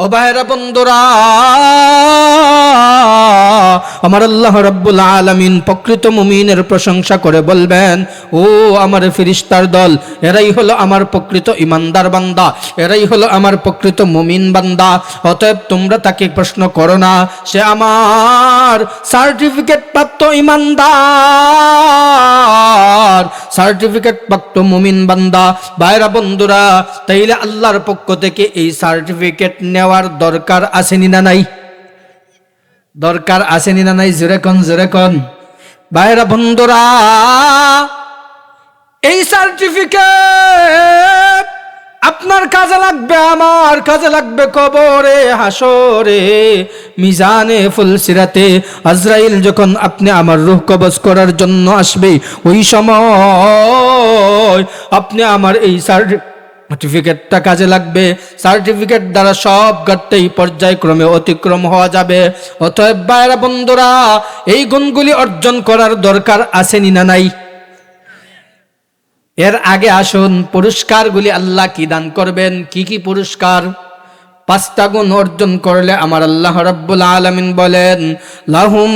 ও ভাইরা বন্ধুরা, আমার আল্লাহ রাব্বুল আলামিন প্রকৃত মুমিনের প্রশংসা করে বলবেন, ও আমার ফেরেশতার দল, এরাই হলো আমার প্রকৃত ইমানদার বান্দা, এরাই হলো আমার প্রকৃত মুমিন বান্দা। অতএব তোমরা তাকে প্রশ্ন করো না, সে আমার সার্টিফিকেট প্রাপ্ত ইমানদার, সার্টিফিকেট প্রাপ্ত মুমিন বান্দা। ভাইরা বন্ধুরা, তাইলে আল্লাহর পক্ষ থেকে এই সার্টিফিকেট নেওয়ার দরকার আসেনি না নাই? দরকার আসেনি না নাই? জোরে কোন, জোরে কোন। ভাইরা বন্ধুরা, এই সার্টিফিকেট আপনার কাজে লাগবে, আমার কাজে লাগবে কবরে, হাসরে, মিজানে ফুলসিরাতে। আজরাইল যখন আপনি আমার রূহ কবজ করার জন্য আসবে, ওই সময় আপনি আমার এই সার্টিফিকেটটা কাজে লাগবে। সার্টিফিকেট দ্বারা সব ঘাটতেই পর্যায়ক্রমে অতিক্রম হওয়া যাবে। অতএব ভাইরা বন্ধুরা, এই গুণগুলি অর্জন করার দরকার আসেনি না নাই? এর আগে আসুন, পুরস্কারগুলি আল্লাহ কি দান করবেন, কি কি পুরস্কার? 5টা গুণ অর্জন করলে আমার আল্লাহ রাব্বুল আলামিন বলেন, লাহুম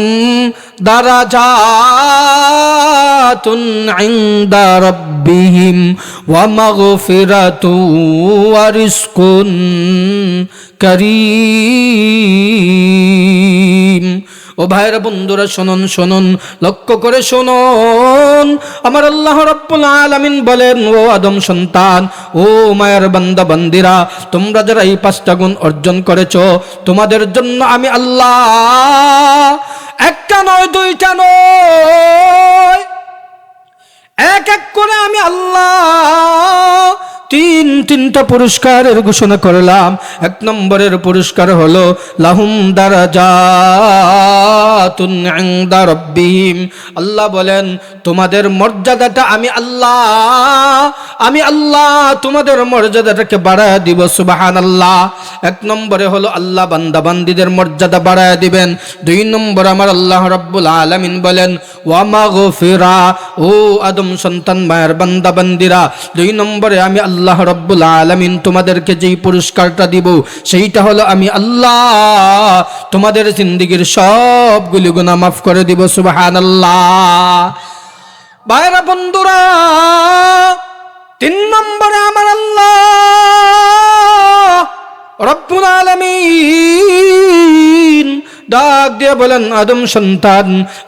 দারাজাতুন ইনদা রাব্বিহিম ওয়া মাগফিরাতু ওয়া রিজকুন কারীম। ও ভাইরা বন্ধুরা, শুনুন শুনুন, লক্ষ্য করে শুনুন। আমার আল্লাহ রাব্বুল আলামিন বলেন, ও আদম সন্তান, ও মায়ের বান্দা বান্দিরা, তোমরা যারা এই 5টা গুণ অর্জন করেছো, তোমাদের জন্য আমি আল্লাহ একটা নয়, 2টা নয়, এক এক করে আমি আল্লাহ তিনটা পুরস্কারের ঘোষণা করলাম। 1 নম্বরের পুরস্কার হলো লাহুম দারাজাতুন ইনদা রাব্বিহিম। আল্লাহ বলেন, তোমাদের মর্যাদাটা আমি আল্লাহ তোমাদের মর্যাদাটাকে বাড়ায় দিব। সুবহানাল্লাহ। 1 নম্বরে হলো আল্লাহ বান্দা বান্দীদের মর্যাদা বাড়ায় দিবেন। 2 নম্বর আমার আল্লাহ রাব্বুল আলামিন বলেন, ওয়া মাগফিরা। ও আদম সন্তান, মায়ের বান্দা বান্দীরা, 2 নম্বরে আমি আল্লাহ রাব্বুল আলামিন তোমাদেরকে যেই পুরস্কারটা দিব, সেইটা হলো আমি আল্লাহ তোমাদের জিন্দেগীর সবগুলি গুনাহ মাফ করে দিব। সুবহানাল্লাহ। ভাইরা বন্ধুরা, 3 নম্বরে আমার আল্লাহ রাব্বুল আলামিন ডাক দিয়ে বলেন, আদম সন্তান,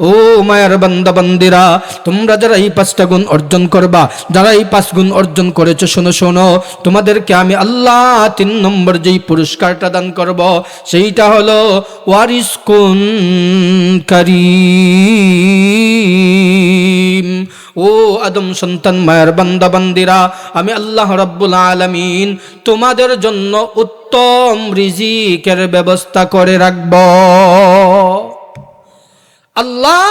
ও মায়ের বান্দা বান্দিরা, তোমরা যারা এই 5টা গুণ অর্জন করবা, যারা এই 5 গুণ অর্জন করেছো, শোনো শোনো, তোমাদেরকে আমি আল্লাহ 3 নম্বর যেই পুরস্কারটা দান করব, সেইটা হলো ওয়ারিজকুন কারীম। ও আদম সন্তান, মায়ের বান্দা বান্দিরা, আমি আল্লাহ রাব্বুল আলামিন তোমাদের জন্য উত্তম রিজিকের ব্যবস্থা করে রাখব। আল্লাহ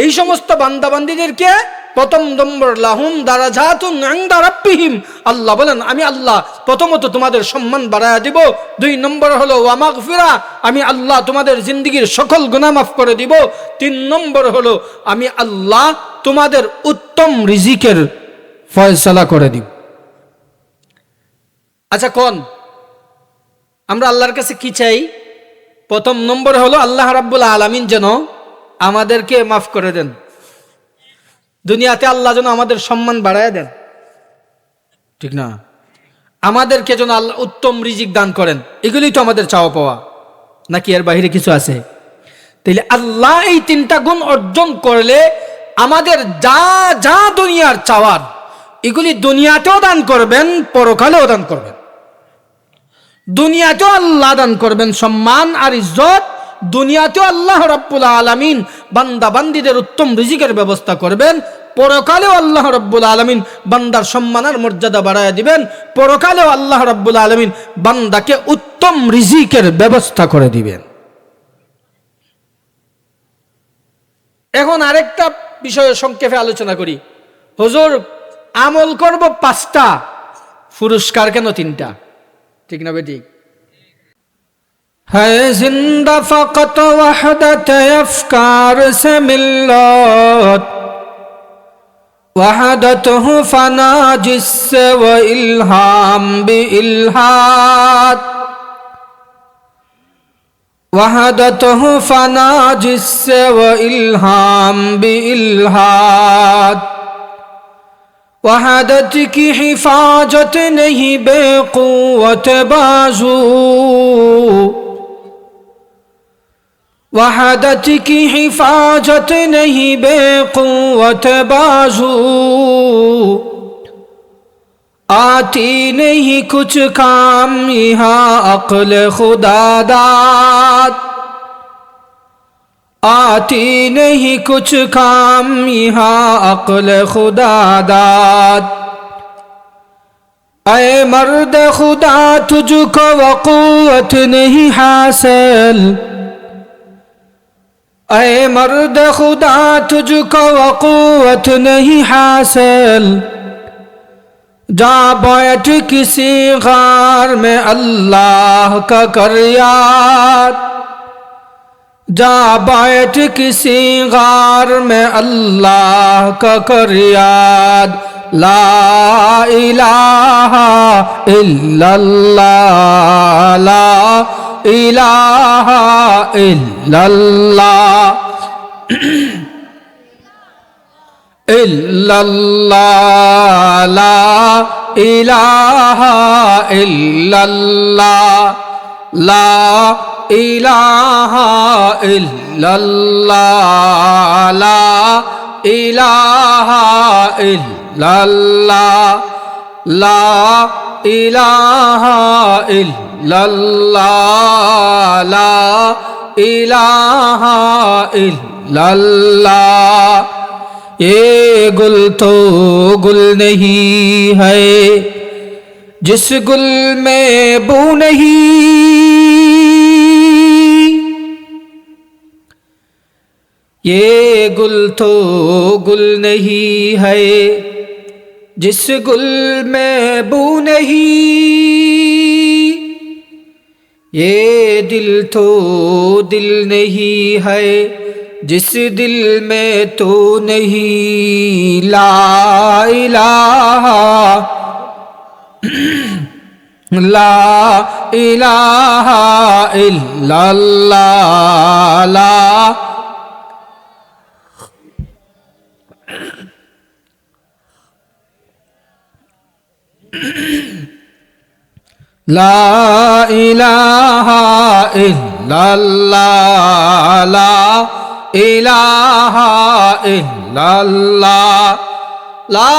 এই সমস্ত বান্দা বান্দীদেরকে 1 নম্বর লাহুম দারাজাতুন ইনদা রাব্বিহিম, আল্লাহ বলেন, আমি আল্লাহ প্রথমত তোমাদের সম্মান বাড়ায়া দিব। 2 নম্বর হলো ওয়া মাগফিরা, আমি আল্লাহ তোমাদের জিন্দেগীর সকল গুনাহ মাফ করে দিব। 3 নম্বর হলো আমি আল্লাহ তোমাদের উত্তম রিজিকের ফয়সালা করে দিব। আচ্ছা, কোন আমরা আল্লাহর কাছে কি চাই? 1 নম্বর হলো আল্লাহ রাব্বুল আলামিন যেন আমাদেরকে মাফ করে দেন, দুনিয়াতে আল্লাহ যেন আমাদের সম্মান বাড়ায় দেন, ঠিক না? আমাদেরকে যেন আল্লাহ উত্তম রিজিক দান করেন। এগুলি তো আমাদের চাওয়া পাওয়া, নাকি এর বাইরে কিছু আছে? তাইলে আল্লাহ এই 3টা গুণ অর্জন করলে আমাদের যা যা দুনিয়ার চাওয়ার, এগুলি দুনিয়াতেও দান করবেন, পরকালেও দান করবেন। দুনিয়াতেও আল্লাহ দান করবেন সম্মান আর ইজ্জত, দুনিয়াতেও আল্লাহ রাব্বুল আলামিন বান্দা বান্দীদের উত্তম রিজিকের ব্যবস্থা করবেন, পরকালেও আল্লাহ রাব্বুল আলামিন বান্দার সম্মান আর মর্যাদা বাড়ায় দিবেন, পরকালেও আল্লাহ রাব্বুল আলামিন বান্দাকে উত্তম রিজিকের ব্যবস্থা করে দিবেন। এখন আরেকটা বিষয়ে সংক্ষেপে আলোচনা করি। হুজুর, আমল করব 5টা, পুরস্কার কেন 3টা? ঠিক না বেঠিক? है जिंदा फकत वहदत अफकार से मिल्लत, वहदत हूँ फना जिससे व इल्हाम बि इल्हाद। वहदतहु फना जिससे व इल्हाम बि इल्हाद वहदत की हिफाजत नहीं बेक़ुव्वत बाजू वहदत की हिफाजत नहीं बेक़ुव्वत बाजू आती नहीं कुछ काम यहाँ अक्ल खुदादाद आती नहीं कुछ काम यहाँ अक्ल खुदादाद ऐ मर्द खुदा तुझको वक़ुव्वत नहीं हासिल ऐ मर्द खुदा तुझको वक़ुव्वत नहीं हासिल जा बैठ किसी गार में अल्लाह का कर याद जा बैठ किसी गार में अल्लाह का कर याद ला इलाहा इल्लल्लाह ला इलाहा इल्लल्लाह इल्लल्लाह ला इलाहा इल्लल्लाह ला इलाहा इल्लल्लाह ला इलाहा इल्लल्लाह ला इलाहा इल्लल्लाह ला इलाहा इल्लल्लाह ये गुल तो गुल नहीं है जिस गुल में बू नहीं ये गुल तो गुल नहीं है जिस गुल में बू नहीं ये दिल तो दिल नहीं है जिस दिल में तू नहीं ला इलाहा ला इलाहा इल्लल्लाह ला ला इलाहा इल्लल्लाह ला इलाहा इल्लल्लाह ला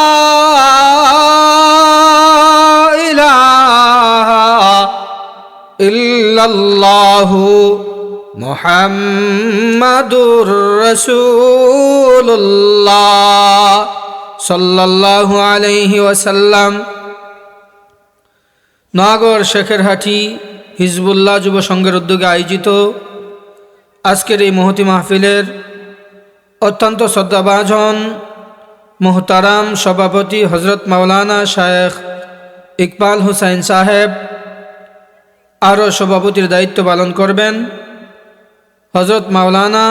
इलाहा इल्लल्लाहु मुहम्मदुर रसूलुल्लाह सल्लल्लाहु अलैहि वसल्लम। নগর শেখেরহাটি হিজবুল্লাহ যুব সংঘের উদ্যোগে আয়োজিত আজকের এই মহতি মাহফিলের অত্যন্ত শ্রদ্ধাভাজন মোহতারাম সভাপতি হজরত মাওলানা শায়েখ ইকবাল হুসাইন সাহেব আরও সভাপতির দায়িত্ব পালন করবেন হজরত মাওলানা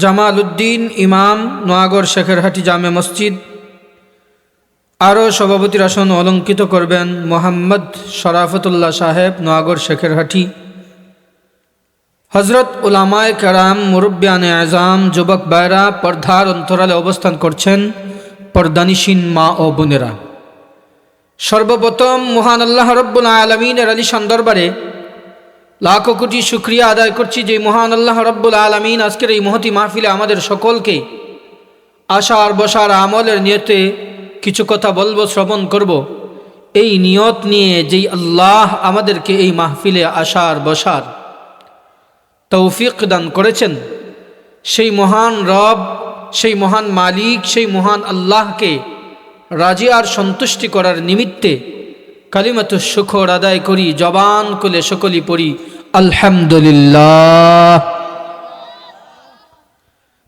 জামাল উদ্দিন ইমাম নগর শেখেরহাটি জামে মসজিদ। আরও সভাপতির আসন অলঙ্কিত করবেন মোহাম্মদ শরাফতুল্লাহ সাহেব নগর শেখেরহাটি। হজরত উলামায়ে কেরাম মুরব্বিয়ানে আজাম যুবক ভাইরা পর্দার অন্তরালে অবস্থান করছেন পর্দানিসীন মা ও বোনেরা, সর্বপ্রথম মহান আল্লাহ রব্বুল আলামিনের আলিশান দরবারে লাখো কোটি শুকরিয়া আদায় করছি যে মহান আল্লাহ রব্বুল আলামিন আজকের এই মহতি মাহফিলে আমাদের সকলকে আশার বসার আমলের নিয়তে কিছু কথা বলবো, শ্রবণ করব, এই নিয়ত নিয়ে যেই আল্লাহ আমাদেরকে এই মাহফিলে আসার বসার তৌফিক দান করেছেন, সেই মহান রব, সেই মহান মালিক, সেই মহান আল্লাহকে রাজি আর সন্তুষ্টি করার নিমিত্তে কালিমাতু শুকর আদায় করি, জবান খুলে সকলেই পড়ি আলহামদুলিল্লাহ।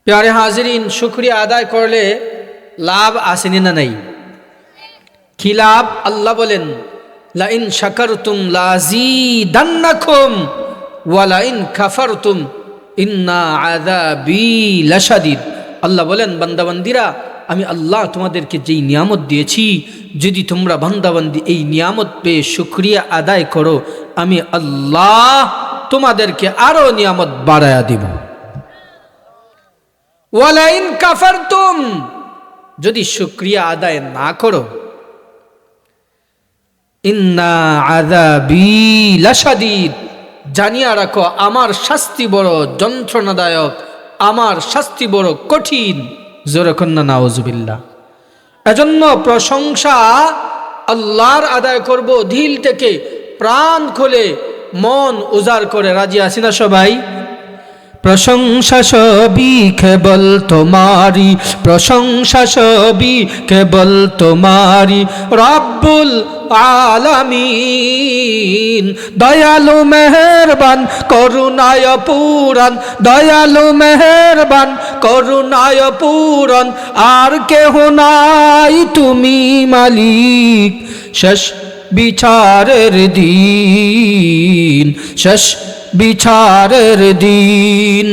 প্যারে হাজিরিন, শুকরিয়া আদায় করলে লাভ আসেনি না নাই? কি লাভ? আল্লাহ বলেন লা ইন শাকারতুম লাযীদান্নাকুম ওয়া লা ইন কাফারতুম ইন্না আযাবি লাশাদীদ। আল্লাহ বলেন বান্দাবান্দিরা, আমি আল্লাহ তোমাদেরকে যেই নিয়ামত দিয়েছি, যদি তোমরা বান্দাবান্দি এই নিয়ামত পেয়ে শুকরিয়া আদায় করো, আমি আল্লাহ তোমাদেরকে আরো নিয়ামত বাড়ায়া দিব। ওয়ালাইন কাফারতুম, যদি শুকরিয়া আদায় না করো, ইন্না আযাবি লাশাদীদ, জানিয়া রাখো আমার শাস্তি বড় যন্ত্রণাদায়ক, আমার শাস্তি বড় কঠিন। জোরে কন্না নাউজুবিল্লাহ। এজন্য প্রশংসা আল্লাহর আদায় করব দিল থেকে, প্রাণ খুলে, মন উজাড় করে। রাজি আছি না সবাই? প্রশংসা সবই কেবল তোমারি, প্রশংসা সবই কেবল তোমারি, রব্বুল আলামিন। দয়ালু মেহেরবান করুণায় পুরান, দয়ালু মেহেরবান করুণায় পুরান, আর কেহ নাই তুমি মালিক। শেষ বিচারের দিন, শেষ বিচারের দিন।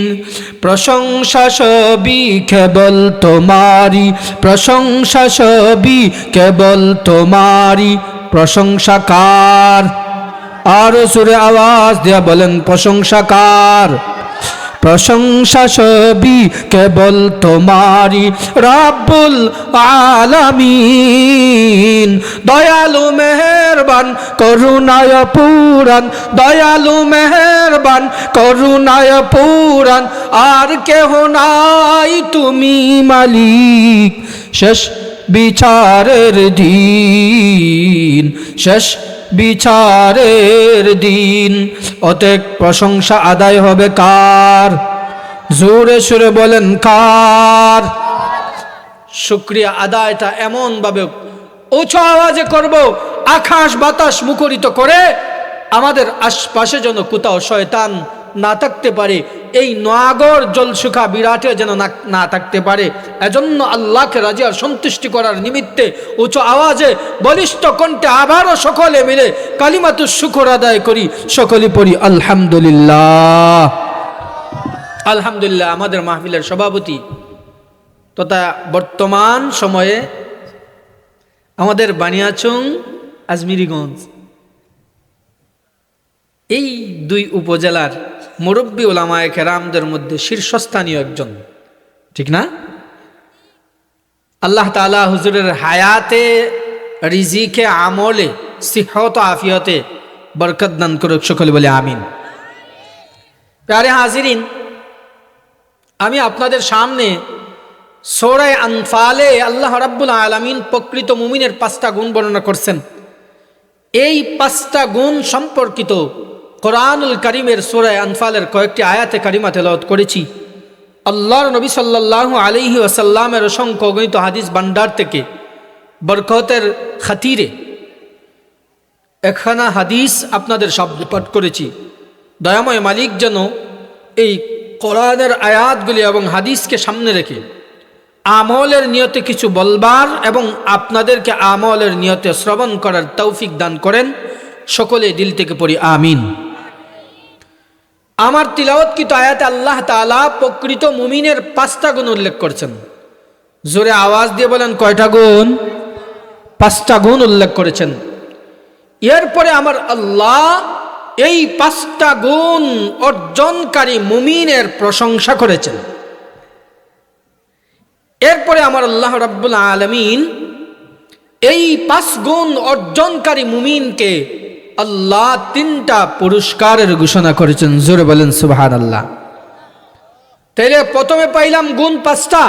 প্রশংসা সবই কেবল তোমারি, প্রশংসা সবই কেবল তোমারি। প্রশংসা কার? আরো সুরে আওয়াজ দিয়া বলেন, প্রশংসা কার? প্রশংসা সবই কেবল তোমারি, রব্বুল আলামিন। দয়ালু মেহেরবান করুণায় পুরান, দয়ালু মেহেরবান করুণায় পুরান, আর কেহ নাই তুমি মালিক। শেষ বিচারের দিন, শেষ বিচারের দিন। অতএব প্রশংসা আদায় হবে কার? জোরে সুরে বলেন কার? শুকরিয়া আদায়টা এমন ভাবে উচ্চ আওয়াজে করব, আকাশ বাতাস মুখরিত করে, আমাদের আশপাশে যেন কোথাও শয়তান না থাকতে পারে, এই নগর জলসুখা বিরাটে যেন না থাকতে পারে। এজন্য আল্লাহকে রাজি আর সন্তুষ্টি করার নিমিত্তে উচ্চ আওয়াজে বলিষ্ঠ কণ্ঠে আবারও সকলে মিলে কালিমাতুশ শুকর আদায় করি। সকলে পড়ি আলহামদুলিল্লাহ। আলহামদুলিল্লাহ। আমাদের মাহফিলের সভাপতি তথা বর্তমান সময়ে আমাদের বানিয়াচং আজমিরিগঞ্জ, এই দুই উপজেলার মুরব্বী উলামায়ে কেরামদের মধ্যে শীর্ষস্থানীয় একজন, ঠিক না? আল্লাহ তাআলা হুজুরের হায়াতে, রিজিকে, আমলে, সিহত আফিয়তে বরকত দান করুক। সকলে বলে আমিন। প্যারে হাজিরিন, আমি আপনাদের সামনে সূরা আনফালে আল্লাহ রাব্বুল আলামিন প্রকৃত মুমিনের 5টা গুণ বর্ণনা করছেন। এই 5টা গুণ সম্পর্কিত কোরআনুল কারীমের সূরা আনফালের কয়েকটি আয়াতে কারিমা তেলাওয়াত করেছি। আল্লাহর নবী সাল্লাল্লাহু আলাইহি ওয়াসাল্লামের অসংখ্য অগণিত হাদিস ভান্ডার থেকে বরকতের খাতিরে একখানা হাদিস আপনাদের শব্দ পাঠ করেছি। দয়াময় মালিক যেন এই কোরআনের আয়াতগুলি এবং হাদিসকে সামনে রেখে আমলের নিয়তে কিছু বলবার এবং আপনাদেরকে আমলের নিয়তে শ্রবণ করার তৌফিক দান করেন। সকলে দিল থেকে পড়ি আমিন। আমার তিলাওয়াতকৃত আয়াতে আল্লাহ তাআলা প্রকৃত মুমিনের 5টা গুণ উল্লেখ করছেন। জোরে আওয়াজ দিয়ে বলেন, কয়টা গুণ? 5টা গুণ উল্লেখ করেছেন। এরপরে আমার আল্লাহ এই 5টা গুণ অর্জনকারী মুমিনের প্রশংসা করেছেন। এরপরে আমার আল্লাহ রাব্বুল আলামিন এই 5 গুণ অর্জনকারী মুমিনকে আল্লাহ 3টা পুরস্কারের ঘোষণা করেছেন। জোরে বলেন সুবহানাল্লাহ। তাইলে প্রথমে পাইলাম গুণ 5টা,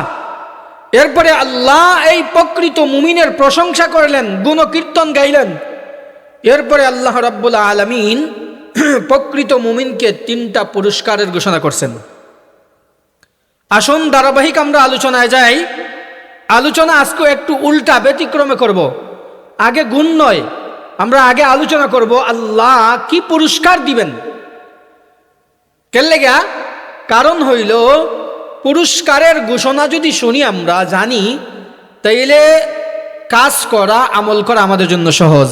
এরপরে আল্লাহ এই প্রকৃত মুমিনের প্রশংসা করলেন, গুণকীর্তন গাইলেন। এরপরে আল্লাহ রাব্বুল আলামিন প্রকৃত মুমিনকে 3টা পুরস্কারের ঘোষণা করছেন। আসুন ধারাবাহিক আমরা আলোচনায় যাই। আলোচনা আজকে একটু উল্টা ব্যতিক্রমে করব। আগে গুণ নয়, আমরা আগে আলোচনা করব আল্লাহ কি পুরস্কার দিবেন। কেন লেগা? কারণ হইল পুরস্কারের ঘোষণা যদি শুনি, আমরা জানি, তাইলে কাজ করা, আমল করা আমাদের জন্য সহজ,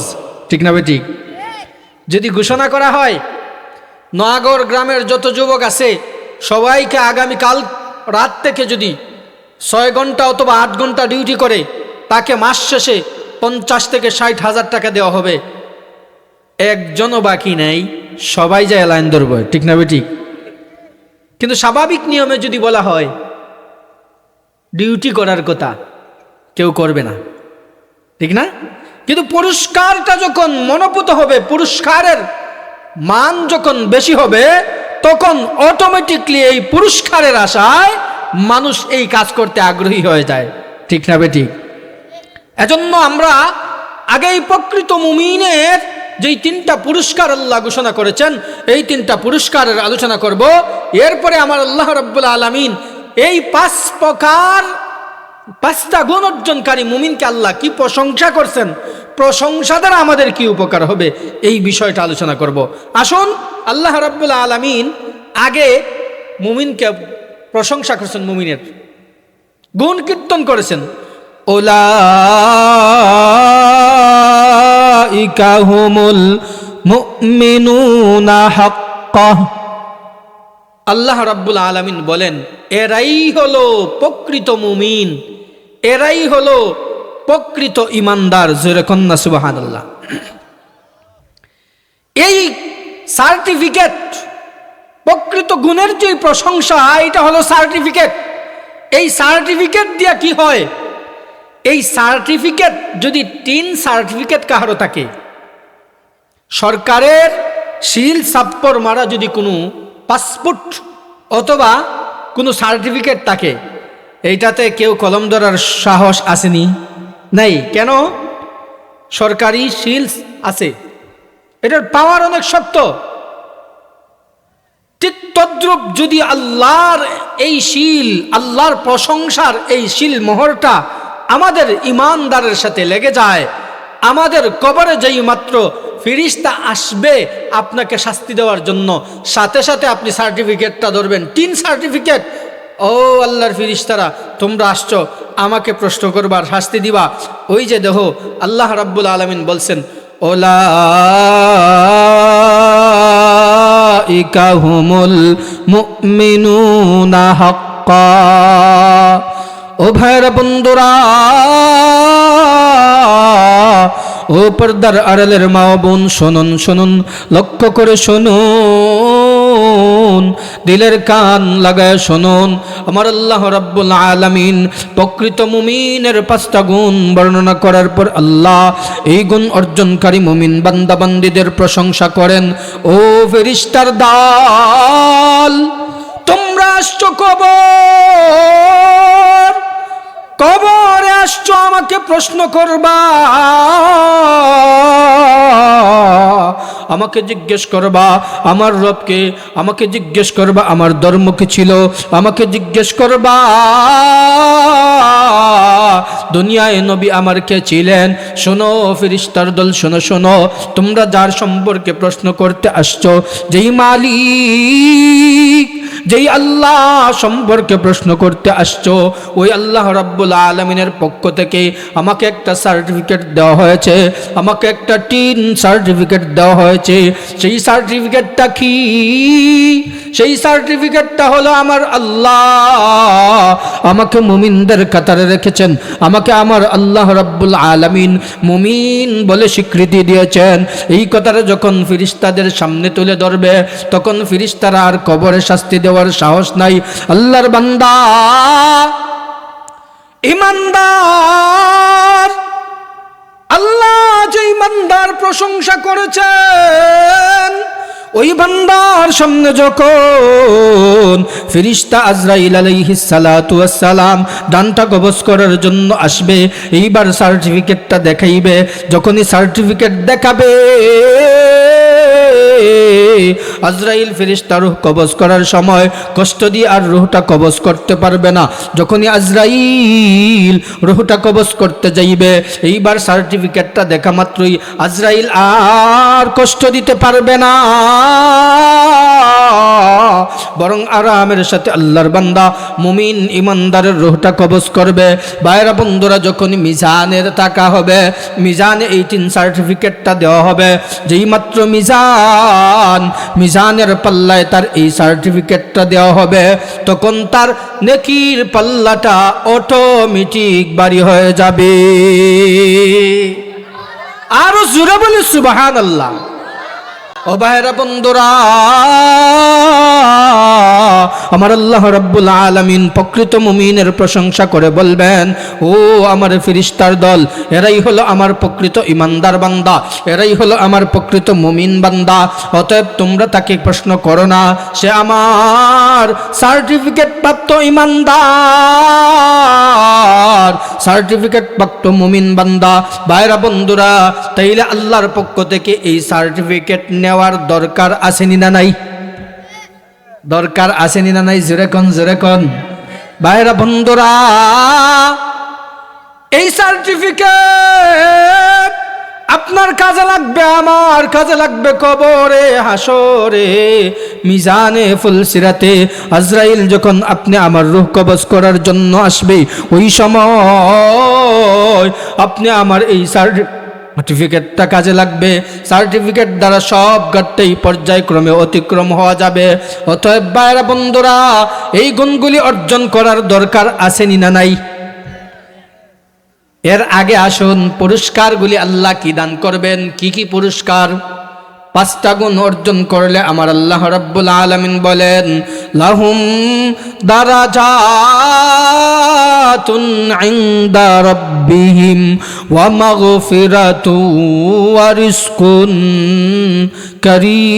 ঠিক না বেঠিক? যদি ঘোষণা করা হয় নোয়াগড় গ্রামের যত যুবক আছে সবাইকে আগামীকাল রাত থেকে যদি 6 ঘন্টা অথবা 8 ঘন্টা ডিউটি করে, তাকে মাস শেষে 50 থেকে 60 হাজার টাকা দেওয়া হবে, একজনও বাকি নেই, সবাই যায় লাইন ধরবো, ঠিক না ঠিক? কিন্তু স্বাভাবিক নিয়মে যদি বলা হয় ডিউটি করার কথা, কেউ করবে না, ঠিক না? কিন্তু পুরস্কারটা যখন মনোভূত হবে, পুরস্কারের মান যখন বেশি হবে, তখন অটোমেটিকলি এই পুরস্কারের আশায় মানুষ এই কাজ করতে আগ্রহী হয়ে যায়, ঠিক না ঠিক? এজন্য আমরা আগেই প্রকৃত মুমিনের যেই তিনটা পুরস্কার আল্লাহ ঘোষণা করেছেন, এই তিনটা পুরস্কারের আলোচনা করব। এরপরে আমার আল্লাহ রাব্বুল আলামিন এই 5 প্রকার 5টা গুণ অর্জনকারী মুমিনকে আল্লাহ কি প্রশংসা করছেন, প্রশংসা দ্বারা আমাদের কি উপকার হবে, এই বিষয়টা আলোচনা করব। আসুন, আল্লাহ রাব্বুল আলামিন আগে মুমিনকে প্রশংসা করেছেন, মুমিনের গুণ কীর্তন করেছেন। উলাইকা হুমুল মুমিনুনা হাক্কাহ। আল্লাহ রাব্বুল আলামিন বলেন, এরাই হলো প্রকৃত মুমিন, এরাই হলো প্রকৃত ইমানদার। জোরে কন্যা সুবহানাল্লাহ। এই সার্টিফিকেট, প্রকৃত গুণের যে প্রশংসা, এটা হলো সার্টিফিকেট। এই সার্টিফিকেট দিয়া কি হয়? এই সার্টিফিকেট যদি 3 সার্টিফিকেট কাহারো থাকে, সরকারের সিল সাপ্পর মারা যদি কোনো পাসপোর্ট অথবা কোনো সার্টিফিকেট থাকে, এইটাতে কেউ কলম ধরার সাহস আসেনি? নাই। কেন? সরকারি সিল আছে, এটার পাওয়ার অনেক শক্ত। ঠিক তদ্রূপ যদি আল্লাহর এই শিল, আল্লাহর প্রশংসার এই শিল মোহরটা আমাদের ইমানদারের সাথে লেগে যায়, আমাদের কবরে যেই মাত্র ফেরেশতা আসবে আপনাকে শাস্তি দেওয়ার জন্য, সাথে সাথে আপনি সার্টিফিকেটটা ধরবেন, 3 সার্টিফিকেট। ও আল্লাহর ফেরেশতারা, তোমরা আসছো আমাকে প্রশ্ন করবার, শাস্তি দিবা। ওই যে দেখো আল্লাহ রাব্বুল আলামিন বলছেন, উলাইকা হুমুল মুমিনুনা হাক্কা। ও ভাইরা বন্ধুরা, ও পর্দার আড়ালের মা বোন, শুনুন শুনুন, লক্ষ্য করে শুনুন, দিলের কান লাগায় শুনুন। আমার আল্লাহ রাব্বুল আলামিন প্রকৃত মুমিনের 5টা গুণ বর্ণনা করার পর আল্লাহ এই গুণ অর্জনকারী মুমিন বান্দা বান্দীদের প্রশংসা করেন। ও ফেরেশতার দল, তোমরা আসছো কবরে আসছো আমাকে প্রশ্ন করবা, আমাকে জিজ্ঞেস করবা আমার রবকে, আমাকে জিজ্ঞেস করবা আমার ধর্ম কি ছিল, আমাকে জিজ্ঞেস করবা দুনিয়ায় নবী আমার কে ছিলেন। শোনো ফেরেশতার দল, শোনো শোনো, তোমরা যার সম্পর্কে প্রশ্ন করতে আসছো, যেই মালিক, যেই আল্লাহ সম্পর্কে প্রশ্ন করতে আসছো, ওই আল্লাহ রাব্বুল আলামিনের পক্ষ থেকে আমাকে একটা সার্টিফিকেট দেওয়া হয়েছে, আমাকে একটা 3 সার্টিফিকেট দেওয়া হয়েছে। সেই সার্টিফিকেটটা কি? সেই সার্টিফিকেটটা হলো আমার আল্লাহ আমাকে মুমিনদের কাতারে রেখেছেন, আমাকে আমার আল্লাহ রাব্বুল আলামিন মুমিন বলে স্বীকৃতি দিয়েছেন। এই কথাটা যখন ফেরেশতাদের সামনে তুলে ধরবে, তখন ফেরেশতারা আর কবরে শাস্তি দেওয়ার সাহস নাই। আল্লাহর বান্দা, ইমানদার, আল্লাহ যে ইমানদার প্রশংসা করেছেন, ওই বান্দার সামনে যখন ফেরেশতা আজরাইল আলাইহিস সালাতু ওয়াস সালাম ডানটা কবজ করার জন্য আসবে, এইবার সার্টিফিকেটটা দেখাইবে। যখনই সার্টিফিকেট দেখাবে, আজরাইল ফেরেশতা রূহ কবজ করার সময় কষ্ট দিয়ে আর রূহটা কবজ করতে পারবে না। যখনই আজরাইল রূহটা কবজ করতে যাইবে, এইবার সার্টিফিকেটটা দেখা মাত্রই আজরাইল আর কষ্ট দিতে পারবে না, বরং আরামের সাথে আল্লাহর বান্দা মুমিন ইমানদারের রূহটা কবজ করবে। ভাইরা বন্ধুরা, যখনই মিজানের টাকা হবে, মিজানে এই 3 সার্টিফিকেটটা দেওয়া হবে। যেই মাত্র মিজানের পাল্লায় তার এই সার্টিফিকেটটা দেওয়া হবে, তখন তার নেকির পাল্লাটা অটোমেটিক ভারী হয়ে যাবে। আরো জোরে বলি সুবহানাল্লাহ। ও ভাইরা বন্ধুরা, আমার আল্লাহ রাব্বুল আলামিন প্রকৃত মুমিনের প্রশংসা করে বলবেন, ও আমার ফেরেশতার দল, এরাই হলো আমার প্রকৃত ইমানদার বান্দা, এরাই হলো আমার প্রকৃত মুমিন বান্দা। অতএব তোমরা তাকে প্রশ্ন করো না, সে আমার সার্টিফিকেট প্রাপ্ত ইমানদার, সার্টিফিকেট প্রাপ্ত মুমিন বান্দা। ভাইরা বন্ধুরা, তাইলে আল্লাহর পক্ষ থেকে এই সার্টিফিকেট নেওয়ার দরকার আসেনি না নাই? দরকার আসেনি না নাই? জোরে কোন, জোরে কোন। ভাইরা বন্ধুরা, এই সার্টিফিকেট আপনার কাজে লাগবে, আমার কাজে লাগবে কবরে, হাসরে, মিজানে ফুলসিরাতে। আজরাইল যখন আপনি আমার রূহ কবজ করার জন্য আসবে, ওই সময় আপনি আমার এই সার্টিফিকেটটা কাজে লাগবে। সার্টিফিকেট দ্বারা সব ঘাটতেই পর্যায়ক্রমে অতিক্রম হওয়া যাবে। অতএব ভাইরা বন্ধুরা, এই গুণগুলি অর্জন করার দরকার আসেনি না নাই? এর আগে আসুন, পুরস্কারগুলি আল্লাহ কি দান করবেন, কি কি পুরস্কার? 5টা গুণ অর্জন করলে আমার আল্লাহ রাব্বুল আলামিন বলেন, লাহুম দারাজাতুন ইনদা রাব্বিহিম ওয়া মাগফিরাতু ওয়া রিজকুন কারীম।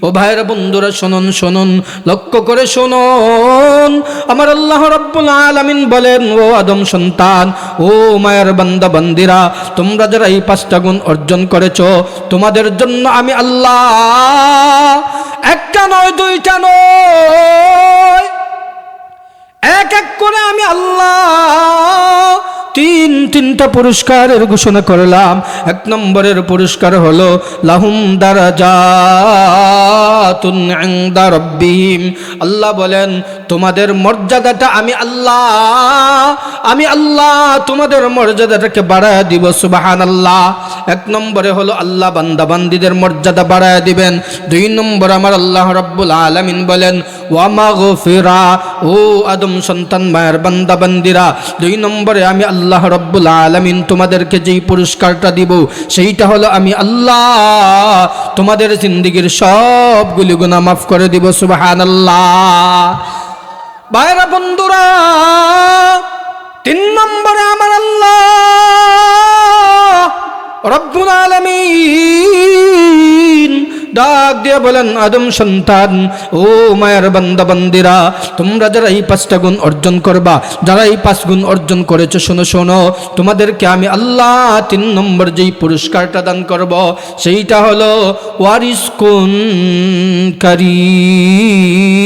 ও ভাইরা বন্ধুরা, শুনুন শুনুন, লক্ষ্য করে শুনুন। আমার আল্লাহ রাব্বুল আলামিন বলেন, ও আদম সন্তান, ও মায়ের বান্দা বান্দিরা, তোমরা যারা এই 5টা গুণ অর্জন করেছো, তোমাদের জন্য আমি আল্লাহ একটা নয়, 2টা নয়, এক এক করে আমি আল্লাহ তিনটা পুরস্কারের ঘোষণা করলাম। 1 নম্বরের পুরস্কার হলো লাহুম দারাজাতুন ইনদা রাব্বিহিম। আল্লাহ বলেন, তোমাদের মর্যাদাটা আমি আল্লাহ তোমাদের মর্যাদাটাকে বাড়ায় দিব। সুবহানাল্লাহ। 1 নম্বরে হলো আল্লাহ বান্দা বান্দীদের মর্যাদা বাড়ায় দিবেন। 2 নম্বর আমার আল্লাহ রাব্বুল আলামিন বলেন, ওয়া মাগফিরা, ও আদম সন্তান মায়ের বান্দা বান্দীরা, 2 নম্বরে আমি আল্লাহ রাব্বুল আলামিন তোমাদেরকে যেই পুরস্কারটা দিব, সেইটা হলো আমি আল্লাহ তোমাদের জিন্দেগীর সবগুলি গুনাহ মাফ করে দিব। সুবহানাল্লাহ। ভাইরা বন্ধুরা, 3 নম্বরে আমার আল্লাহ রব্বুল আলামিন ডাক দিয়ে বলেন, আদম সন্তান, ও মায়ের বান্দা বান্দিরা, তোমরা যারা এই 5টা গুণ অর্জন করবা, যারা এই 5 গুণ অর্জন করেছো, শোনো শোনো, তোমাদেরকে আমি আল্লাহ 3 নম্বর যেই পুরস্কারটা দান করব, সেইটা হলো ওয়ারিজকুন কারীম।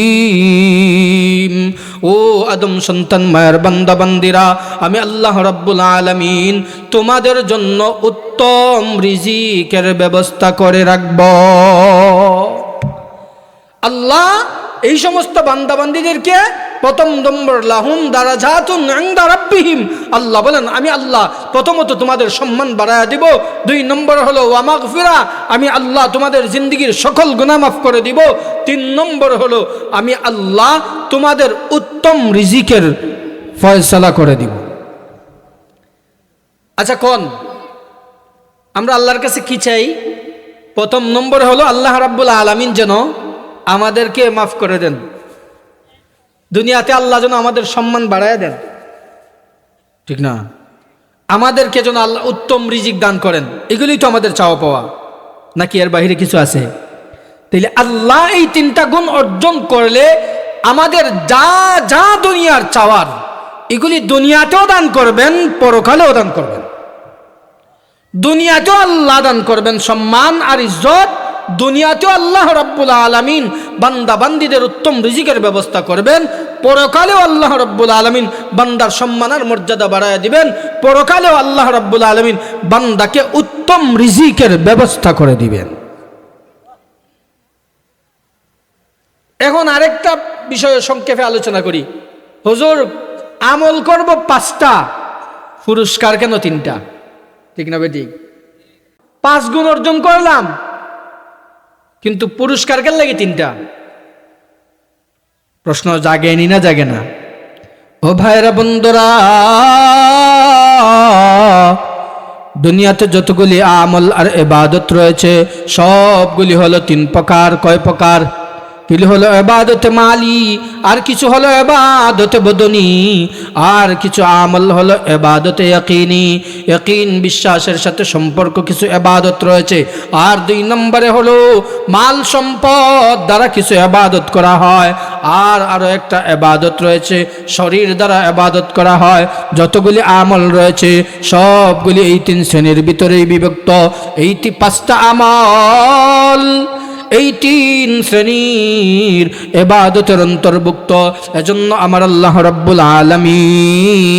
ও আদম সন্তান মায়ের বান্দা বান্দিরা, আমি আল্লাহ রাব্বুল আলামিন তোমাদের জন্য উত্তম রিজিকের ব্যবস্থা করে রাখব। আল্লাহ এই সমস্ত বান্দা বান্দীদেরকে 1 নম্বর লাহুম দারাজাতুন ইনদা রাব্বিহিম, আল্লাহ বলেন আমি আল্লাহ প্রথমত তোমাদের সম্মান বাড়ায়া দিব। 2 নম্বর হলো ওয়া মাগফিরা, আমি আল্লাহ তোমাদের জিন্দেগীর সকল গুনাহ মাফ করে দিব। 3 নম্বর হলো আমি আল্লাহ তোমাদের উত্তম রিজিকের ফয়সালা করে দিব। আচ্ছা, কোন আমরা আল্লাহর কাছে কি চাই? 1 নম্বর হলো আল্লাহ রাব্বুল আলামিন যেন আমাদেরকে মাফ করে দেন, দুনিয়াতে আল্লাহ যেন আমাদের সম্মান বাড়ায় দেন, ঠিক না? আমাদেরকে যেন আল্লাহ উত্তম রিজিক দান করেন, এগুলোই তো আমাদের চাওয়া পাওয়া, নাকি এর বাইরে কিছু আছে? তাইলে আল্লাহ এই 3টা গুণ অর্জন করলে আমাদের যা যা দুনিয়ার চাওয়ার, এগুলি দুনিয়াতেও দান করবেন, পরকালেও দান করবেন। দুনিয়াতেও আল্লাহ দান করবেন সম্মান আর ইজ্জত, দুনিয়াতেও আল্লাহ রাব্বুল আলামিন বান্দা বান্দীদের উত্তম রিজিকের ব্যবস্থা করবেন, পরকালেও আল্লাহ রাব্বুল আলামিন বান্দার সম্মান আর মর্যাদা বাড়ায় দিবেন, পরকালেও আল্লাহ রাব্বুল আলামিন বান্দাকে উত্তম রিজিকের ব্যবস্থা করে দিবেন। এখন আরেকটা বিষয়ে সংক্ষেপে আলোচনা করি। হুজুর, আমল করব 5টা, পুরস্কার কেন 3টা? ঠিক না বেঠিক? 5 গুণ অর্জন করলাম, কিন্তু পুরস্কার কেন লাগে 3টা? প্রশ্ন জাগেনি না জাগে না? ও ভাইরা বন্ধুরা, দুনিয়াতে যতগুলি আমল আর ইবাদত রয়েছে সবগুলি হলো তিন প্রকার। কয় প্রকার? কিছু হলো ইবাদতে মালি, আর কিছু হলো ইবাদতে বদনি, আর কিছু আমল হলো ইবাদতে ইয়াকিনি। ইয়াকিন বিশ্বাসের সাথে সম্পর্ক কিছু ইবাদত রয়েছে। আর 2 নম্বরে হলো মাল সম্পদ দ্বারা কিছু ইবাদত করা হয়। আর আরো একটা ইবাদত রয়েছে শরীর দ্বারা ইবাদত করা হয়। যতগুলি আমল রয়েছে সবগুলি এই 3 শ্রেণীর ভিতরেই বিভক্ত। এই 5টা আমল এই 3 শ্রেণীর ইবাদতের অন্তর্ভুক্ত। এজন্য আমার আল্লাহ রাব্বুল আলামিন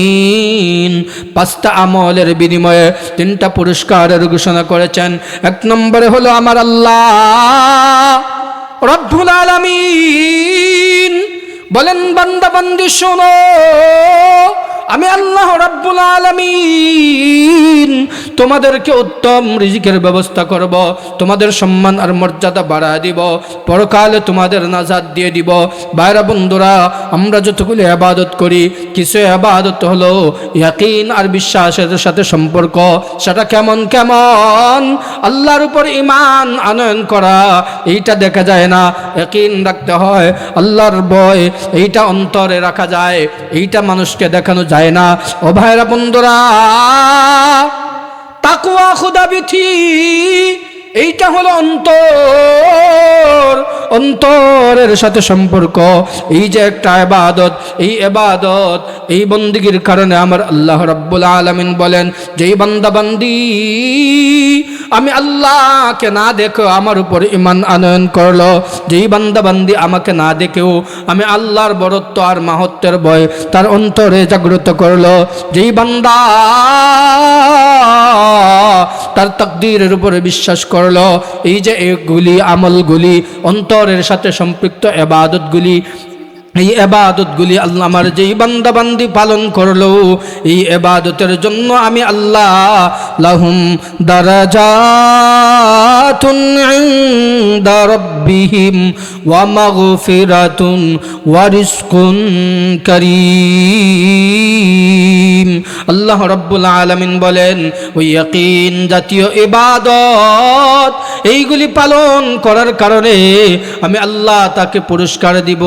5টা আমলের বিনিময়ে 3টা পুরস্কারের ঘোষণা করেছেন। 1 নম্বরে হলো আমার আল্লাহ রাব্বুল আলামিন বলেন, বান্দা বান্দি শোনো, আমি আল্লাহ রাব্বুল আলামিন তোমাদেরকে উত্তম রিজিকের ব্যবস্থা করব, তোমাদের সম্মান আর মর্যাদা বাড়ায় দিব, পরকালে তোমাদের নাজাত দিয়ে দিব। ভাইরা বন্ধুরা, আমরা যতগুলো ইবাদত করি কিছু ইবাদত হলো ইয়াকিন আর বিশ্বাসের সাথে সম্পর্ক। সেটা কেমন কেমন? আল্লাহর উপর ঈমান আনয়ন করা, এইটা দেখা যায় না। ইয়াকিন রাখতে হয়, আল্লাহর ভয় এইটা অন্তরে রাখা যায়, এইটা মানুষকে দেখানো যায় না। ও ভাইরা বন্ধুরা, তাকওয়া খুদাবিথি এইটা হলো অন্তরের সাথে সম্পর্ক। এই যে একটা ইবাদত, এই ইবাদত এই বন্দিগির কারণে আমার আল্লাহ রাব্বুল আলামিন বলেন, যেই বান্দা বান্দি আমি আল্লাহকে না দেখে আমার উপর ঈমান আনয়ন করলো, যেই বান্দা বান্দি আমাকে না দেখেও আমি আল্লাহর বড়ত্ব আর মাহাত্ম্যের ভয় তার অন্তরে জাগ্রত করলো, যেই বান্দা তার তাকদীরের উপরে বিশ্বাস করলো, এই যে এগুলি আমলগুলি অন্তরের সাথে সম্পৃক্ত ইবাদতগুলি, এই ইবাদতগুলি আল্লাহ আমার যেই বান্দা বান্দি পালন করলো, এই ইবাদতের জন্য আমি আল্লাহ লাহুম দারাজাতুন ইনদা রাব্বিহিম ওয়া মাগফিরাতুন ওয়া রিজকুন কারীম। আল্লাহ রাব্বুল আলামিন বলেন, ওই ইয়াকিন জাতীয় ইবাদত এইগুলি পালন করার কারণে আমি আল্লাহ তাকে পুরস্কার দিব,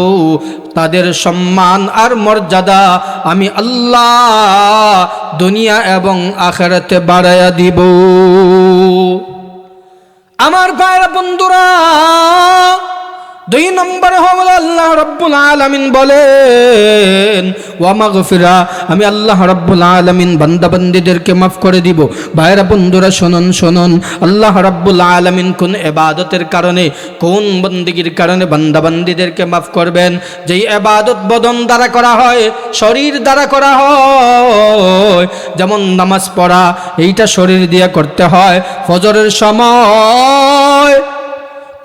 তাদের সম্মান আর মর্যাদা আমি আল্লাহ দুনিয়া এবং আখিরাতে বাড়ায়া দিব। আমার ভাইরা বন্ধুরা, 2 নম্বর হলো আল্লাহ রাব্বুল আলামিন বলেন ওয়া মাগফিরা, আমি আল্লাহ রাব্বুল আলামিন বান্দা বান্দীদেরকে মাফ করে দিব। ভাইরা বন্ধুরা শুনুন, আল্লাহ রাব্বুল আলামিন কোন ইবাদতের কারণে, কোন বন্দেগীর কারণে বান্দা বান্দীদেরকে মাফ করবেন? যেই ইবাদত বদন দ্বারা করা হয়, শরীর দ্বারা করা হয়, যেমন নামাজ পড়া, এইটা শরীর দিয়ে করতে হয়। ফজরের সময়,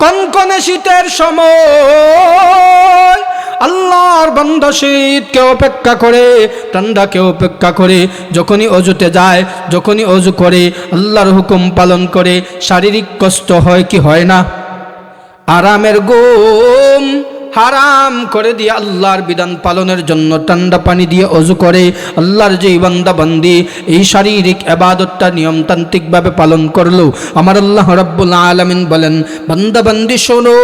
কনকনে শীতের সময় আল্লাহর বান্দা শীতকে অপেক্ষা করে, ঠান্ডাকে অপেক্ষা করে যখনই অজুতে যায়, যখনই অজু করে আল্লাহর হুকুম পালন করে, শারীরিক কষ্ট হয় কি হয় না? আরামের ঘুম হারাম করে দিয়ে আল্লাহর বিধান পালনের জন্য ঠান্ডা পানি দিয়ে অজু করে। আল্লাহর যেই বান্দা বান্দি এই শারীরিক ইবাদতটা নিয়মতান্ত্রিকভাবে পালন করলো, আমার আল্লাহ রাব্বুল আলামিন বলেন, বান্দা বান্দি শোনো,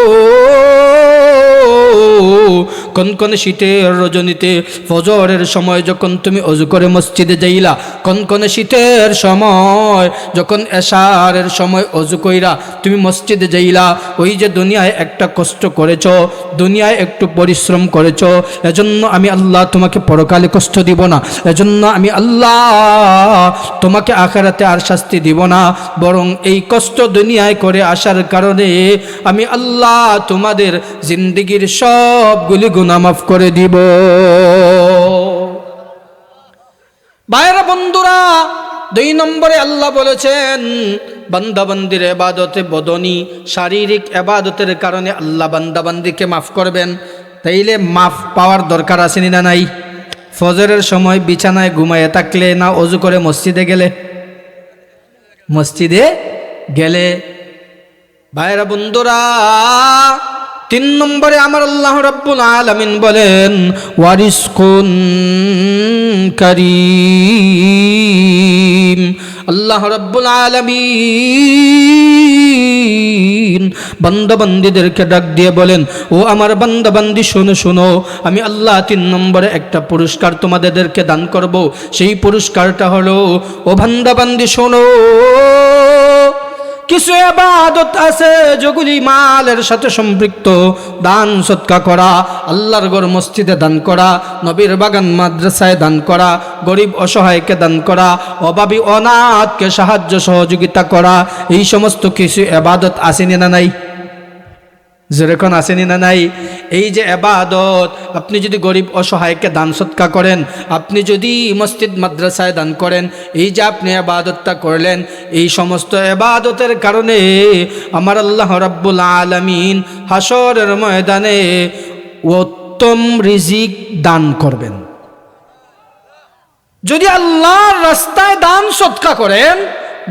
কনকনে শীতের রজনীতে ফজরের সময় যখন তুমি অজু করে মসজিদে যাইলা, কনকনে শীতের সময় যখন এশারের সময় অজু কইরা তুমি মসজিদে যাইলা, ওই যে দুনিয়ায় একটা কষ্ট করেছো, দুনিয়ায় একটু পরিশ্রম করেছো, এজন্য আমি আল্লাহ তোমাকে পরকালে কষ্ট দিব না, এজন্য আমি আল্লাহ তোমাকে আখিরাতে আর শাস্তি দিব না, বরং এই কষ্ট দুনিয়ায় করে আসার কারণে আমি আল্লাহ তোমাদের জিন্দেগির সবগুলি গুনাহ মাফ করে দিব। ভাইরা বন্ধুরা, 2 নম্বরে আল্লাহ বলেছেন বান্দাবান্দির ইবাদতে বদনি, শারীরিক ইবাদতের কারণে আল্লাহ বান্দাবান্দিকে মাফ করবেন। তাইলে মাফ পাওয়ার দরকার আছে না নাই? ফজরের সময় বিছানায় ঘুমায়ে থাকলে না ওযু করে মসজিদে গেলে ভাইরা বন্ধুরা, 3 নম্বরে আমার আল্লাহ রাব্বুল আলামিন বলেন ওয়ারিজকুন কারীম, আল্লাহ রাব্বুল আলামিন বান্দা বান্দীদেরকে ডাক দিয়ে বলেন, ও আমার বান্দা বান্দী শোনো শোনো, আমি আল্লাহ 3 নম্বরে একটা পুরস্কার তোমাদেরকে দান করব। সেই পুরস্কারটা হলো, ও বান্দা বান্দী শোনো, কিছু ইবাদত আছে যেগুলি মালের সাথে সম্পৃক্ত। দান সদকা করা, আল্লাহর ঘর মসজিদে দান করা, নবীর বাগান মাদ্রাসায় দান করা, গরিব অসহায়কে দান করা, অভাবী অনাথকে সাহায্য সহযোগিতা করা, এই সমস্ত কিছু ইবাদত আসেনি না নাই? যেরকম আসেনি না নাই? এই যে ইবাদত, আপনি যদি গরিব অসহায়কে দান সদকা করেন, আপনি যদি মসজিদ মাদ্রাসায় দান করেন, এই যে আপনি ইবাদতটা করলেন, এই সমস্ত ইবাদতের কারণে আমার আল্লাহ রাব্বুল আলামিন হাসরের ময়দানে উত্তম রিজিক দান করবেন। যদি আল্লাহর রাস্তায় দান সদকা করেন,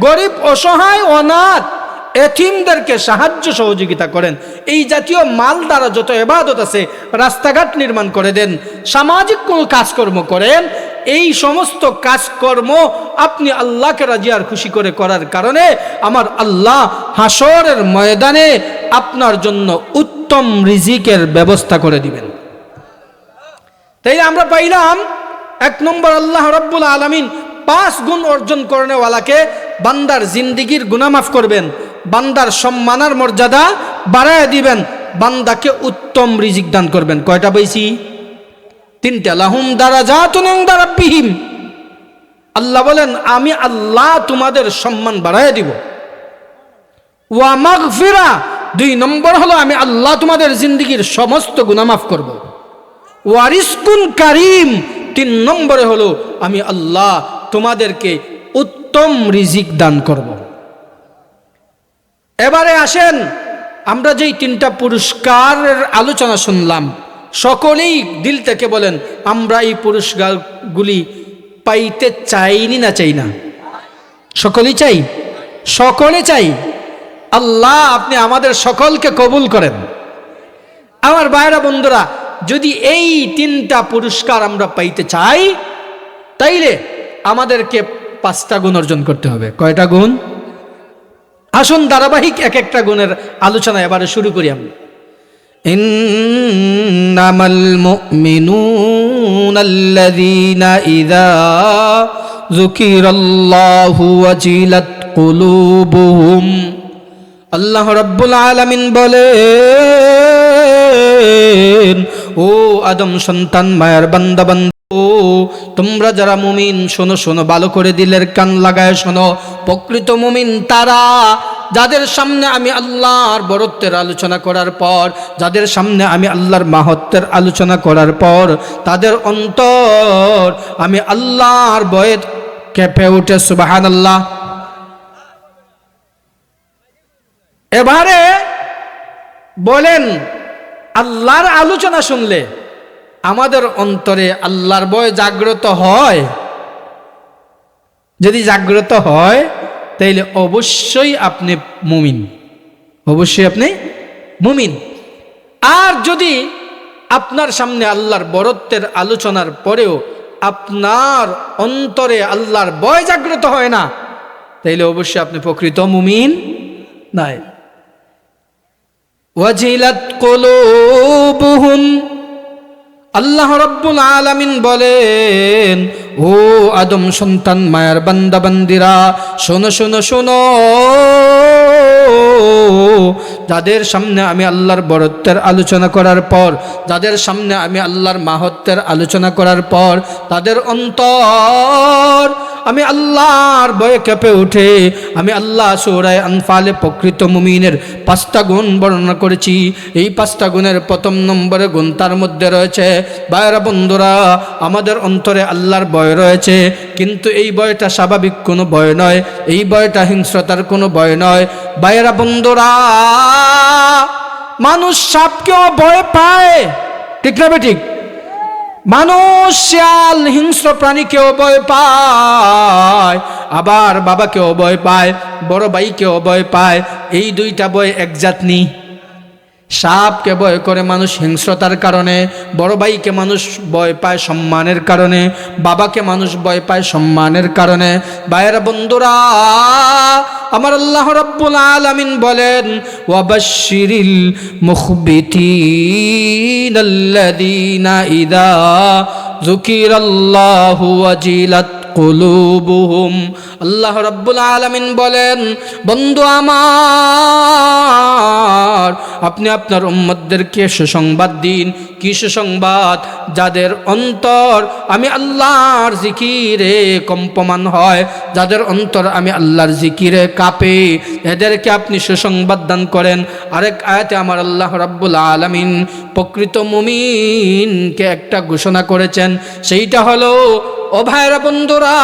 গরিব অসহায় অনাথ এতিমদেরকে সাহায্য সহযোগিতা করেন, এই জাতীয় মাল দ্বারা যত ইবাদত আছে, রাস্তাঘাট নির্মাণ করে দেন, সামাজিক কোনো কাজকর্ম করেন, এই সমস্ত কাজকর্ম আপনি আল্লাহকে রাজি আর খুশি করে করার কারণে আমার আল্লাহ হাসরের ময়দানে আপনার জন্য উত্তম রিজিকের ব্যবস্থা করে দিবেন। তাই আমরা পাইলাম 1 নম্বর, আল্লাহ রাব্বুল আলামিন 5 গুণ অর্জন করনেওয়ালাকে বান্দার জিন্দিগির গুনাহ মাফ করবেন, বান্দার সম্মানের মর্যাদা বাড়ায় দিবেন, বান্দাকে উত্তম রিজিক দান করবেন। কয়টা বইছি? 3টা। লাহুম দারাজাতুন ইনদা রাব্বিহিম, আল্লাহ বলেন আমি আল্লাহ তোমাদের সম্মান বাড়ায় দিব। ওয়া মাগফিরা, 2 নম্বর হলো আমি আল্লাহ তোমাদের জিন্দিগির সমস্ত গুনাহ মাফ করব। ওয়া রিজকুন কারীম, 3 নম্বরে হলো আমি আল্লাহ তোমাদেরকে উত্তম রিজিক দান করব। এবারে আসেন, আমরা যেই 3টা পুরস্কারের আলোচনা শুনলাম, সকলেই দিল থেকে বলেন আমরা এই পুরস্কারগুলি পাইতে চাইনি না চাই না? সকলেই চাই, সকলে চাই। আল্লাহ আপনি আমাদের সকলকে কবুল করেন। আমার ভাইরা বন্ধুরা, যদি এই 3টা পুরস্কার আমরা পাইতে চাই, তাইলে আমাদেরকে 5টা গুণ অর্জন করতে হবে। কয়টা গুণ? আসুন ধারাবাহিক এক একটা গুণের আলোচনা এবারে শুরু করি আমরা। ইন্নামাল মুমিনুনাল্লাযীনা ইযা যুকিরাল্লাহু ওয়াজিলাত কুলুবুহুম, আল্লাহ রাব্বুল আলামিন বলেন, ও আদম সন্তান, মায়ের বান্দা বান্দা, ও তোমরা যারা মুমিন, শোনো শোনো, ভালো করে দিলের কান লাগায় শোনো। প্রকৃত মুমিন তারা যাদের সামনে আমি আল্লাহর বরত্বের আলোচনা করার পর, যাদের সামনে আমি আল্লাহর মাহাত্ম্যের আলোচনা করার পর, তাদের অন্তর আমি আল্লাহর ভয়ে কেঁপে উঠে সুবহানাল্লাহ। এবারে বলেন, আল্লাহর আলোচনা শুনলে আমাদের অন্তরে আল্লাহর ভয় জাগ্রত হয়? যদি জাগ্রত হয় তাইলে অবশ্যই আপনি মুমিন, অবশ্যই আপনি মুমিন। আর যদি আপনার সামনে আল্লাহর বরত্বের আলোচনার পরেও আপনার অন্তরে আল্লাহর ভয় জাগ্রত হয় না, তাইলে অবশ্যই আপনি প্রকৃত মুমিন নাই। ওয়াজিলাত কুলুবুহুম, আল্লাহ রাব্বুল আলামিন বলেন, ও আদম সন্তান, মায়ের বান্দা বান্দিরা, শোনো শোনো শোনো, যাদের সামনে আমি আল্লাহর বরত্বের আলোচনা করার পর, যাদের সামনে আমি আল্লাহর মাহাত্ম্যের আলোচনা করার পর, তাদের অন্তর আমি আল্লাহর ভয়ে কেঁপে উঠে। আমি আল্লাহ সূরা আনফালে প্রকৃত মুমিনের 5টা গুণ বর্ণনা করেছি। এই 5টা গুণের প্রথম নম্বরে গুণ তার মধ্যে রয়েছে, ভাইরা বন্ধুরা, আমাদের অন্তরে আল্লাহর ভয় রয়েছে, কিন্তু এই ভয়টা স্বাভাবিক কোনো ভয় নয়, এই ভয়টা হিংস্রতার কোনো ভয় নয়। ভাইরা বন্ধুরা, মানুষ সাপকেও ভয় পায়, ঠিক না বেঠিক? মানুষ শিয়াল হিংস্র প্রাণীকেও ভয় পায়, আবার বাবাকেও ভয় পায়, বড় ভাইকেও ভয় পায়। এই 2টা ভয় এক জাত নেই, সাপকে ভয় করে মানুষ হিংস্রতার কারণে, বড় ভাইকে মানুষ ভয় পায় সম্মানের কারণে, বাবাকে মানুষ ভয় পায় সম্মানের কারণে। ভাইয়েরা বন্ধুরা, আমার আল্লাহ রাব্বুল আলামিন বলেন, ওয়াবাশশিরিল মুখবিতিনাল্লাযীনা ইযা যুকিরাল্লাহু ওয়াজিলাত কুলুবুহুম। আল্লাহ রাব্বুল আলামিন বলেন, বন্ধু আমার, আপনি আপনার উম্মতদেরকে সুসংবাদ দিন। কি সুসংবাদ? যাদের অন্তর আমি আল্লাহর জিকিরে কম্পমান হয়, যাদের অন্তর আমি আল্লাহর জিকিরে কাঁপে, এদেরকে আপনি সুসংবাদ দান করেন। আরেক আয়াতে আমার আল্লাহ রাব্বুল আলামিন প্রকৃত মুমিনকে একটা ঘোষণা করেছেন, সেইটা হলো, ও ভাইরা বন্ধুরা,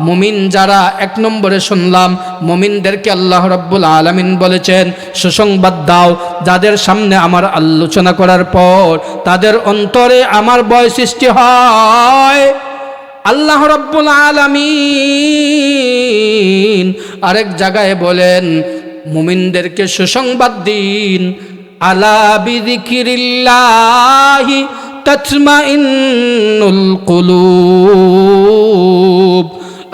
মুমিন যারা, এক নম্বরে শুনলাম মুমিনদেরকে আল্লাহ রাব্বুল আলামিন বলেছেন সুসংবাদ দাও, যাদের সামনে আমার আলোচনা করার পর তাদের অন্তরে আমার ভয় সৃষ্টি হয়। আল্লাহ রাব্বুল আলামিন আরেক জায়গায় বলেন, মুমিনদেরকে সুসংবাদ দিন, আলা বিযিকিরিল্লাহি তাতমাইন্নুল কুলুব।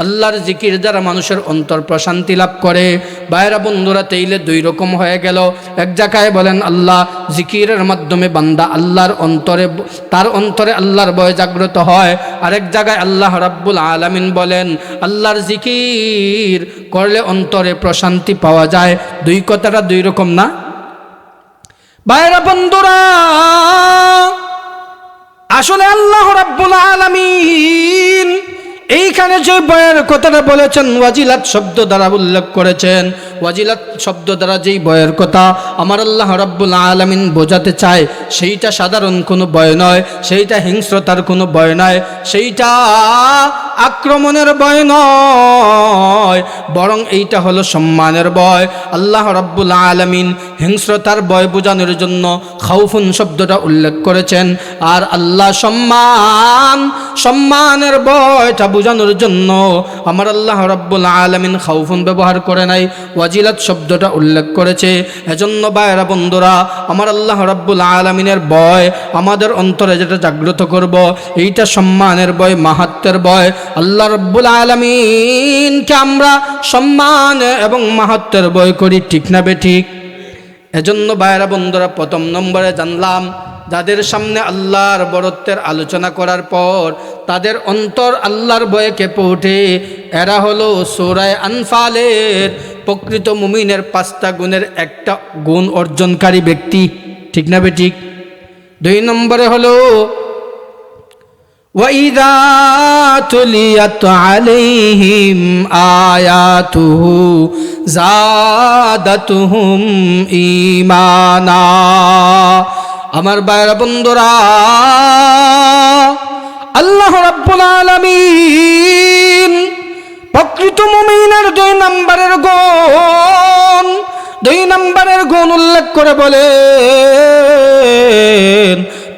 আল্লাহর জিকির দ্বারা মানুষের অন্তর প্রশান্তি লাভ করে। ভাইরা বন্ধুরা, তাইলে দুই রকম হয়ে গেল। এক জায়গায় বলেন আল্লাহ জিকিরের মাধ্যমে বান্দা আল্লাহর অন্তরে, তার অন্তরে আল্লাহর ভয় জাগ্রত হয়। আরেক জায়গায় আল্লাহ রাব্বুল আলামিন বলেন আল্লাহর জিকির করলে অন্তরে প্রশান্তি পাওয়া যায়। দুই কথাটা দুই রকম না? ভাইরা বন্ধুরা, আসলে আল্লাহ রাব্বুল আলামিন এইখানে যে ভয়ের কথাটা বলেছেন, ওয়াজিলাত শব্দ দ্বারা উল্লেখ করেছেন। ওয়াজিলাত শব্দ দ্বারা যেই ভয়ের কথা আমার আল্লাহ রাব্বুল আলামিন বোঝাতে চায়, সেইটা সাধারণ কোনো ভয় নয়, সেইটা হিংস্রতার কোনো ভয় নয়, সেইটা আক্রমণের ভয় নয়, বরং এইটা হলো সম্মানের ভয়। আল্লাহ রাব্বুল আলামিন হিংস্রতার ভয় বোঝানোর জন্য খাউফুন শব্দটা উল্লেখ করেছেন, আর আল্লাহ সম্মানের ভয়টা বোঝানোর জন্য আমার আল্লাহ রাব্বুল আলামিন খাউফুন ব্যবহার করে নাই, ওয়াজিলাত শব্দটা উল্লেখ করেছে। এজন্য ভাইরা বন্ধুরা, আমার আল্লাহ রাব্বুল আলামিনের ভয় আমাদের অন্তরে যেটা জাগ্রত করব, এইটা সম্মানের ভয়, মাহাত্ম্যের ভয়। আল্লাহ রাব্বুল আলামিনকে আমরা সম্মান এবং মাহাত্ম্যের ভয় করি, ঠিক না বেঠিক? এজন্য ভাইরা বন্ধুরা, প্রথম নম্বরে জানলাম, যাদের সামনে আল্লাহর বড়ত্বের আলোচনা করার পর তাদের অন্তর আল্লাহর ভয়ে কেঁপে ওঠে, এরা হলো সূরা আনফালের প্রকৃত মুমিনের 5টা গুণের একটা গুণ অর্জনকারী ব্যক্তি, ঠিক না বেঠিক? দুই নম্বরে হলো وَإِذَا تُلِيَتْ عَلَيْهِمْ آيَاتُهُ زَادَتْهُمْ إِيمَانًا। আমার ভাইরা বন্ধুরা, আল্লাহ রাব্বুল আলামিন প্রকৃত মুমিনের 2 নম্বরের গুণ উল্লেখ করে বলেন,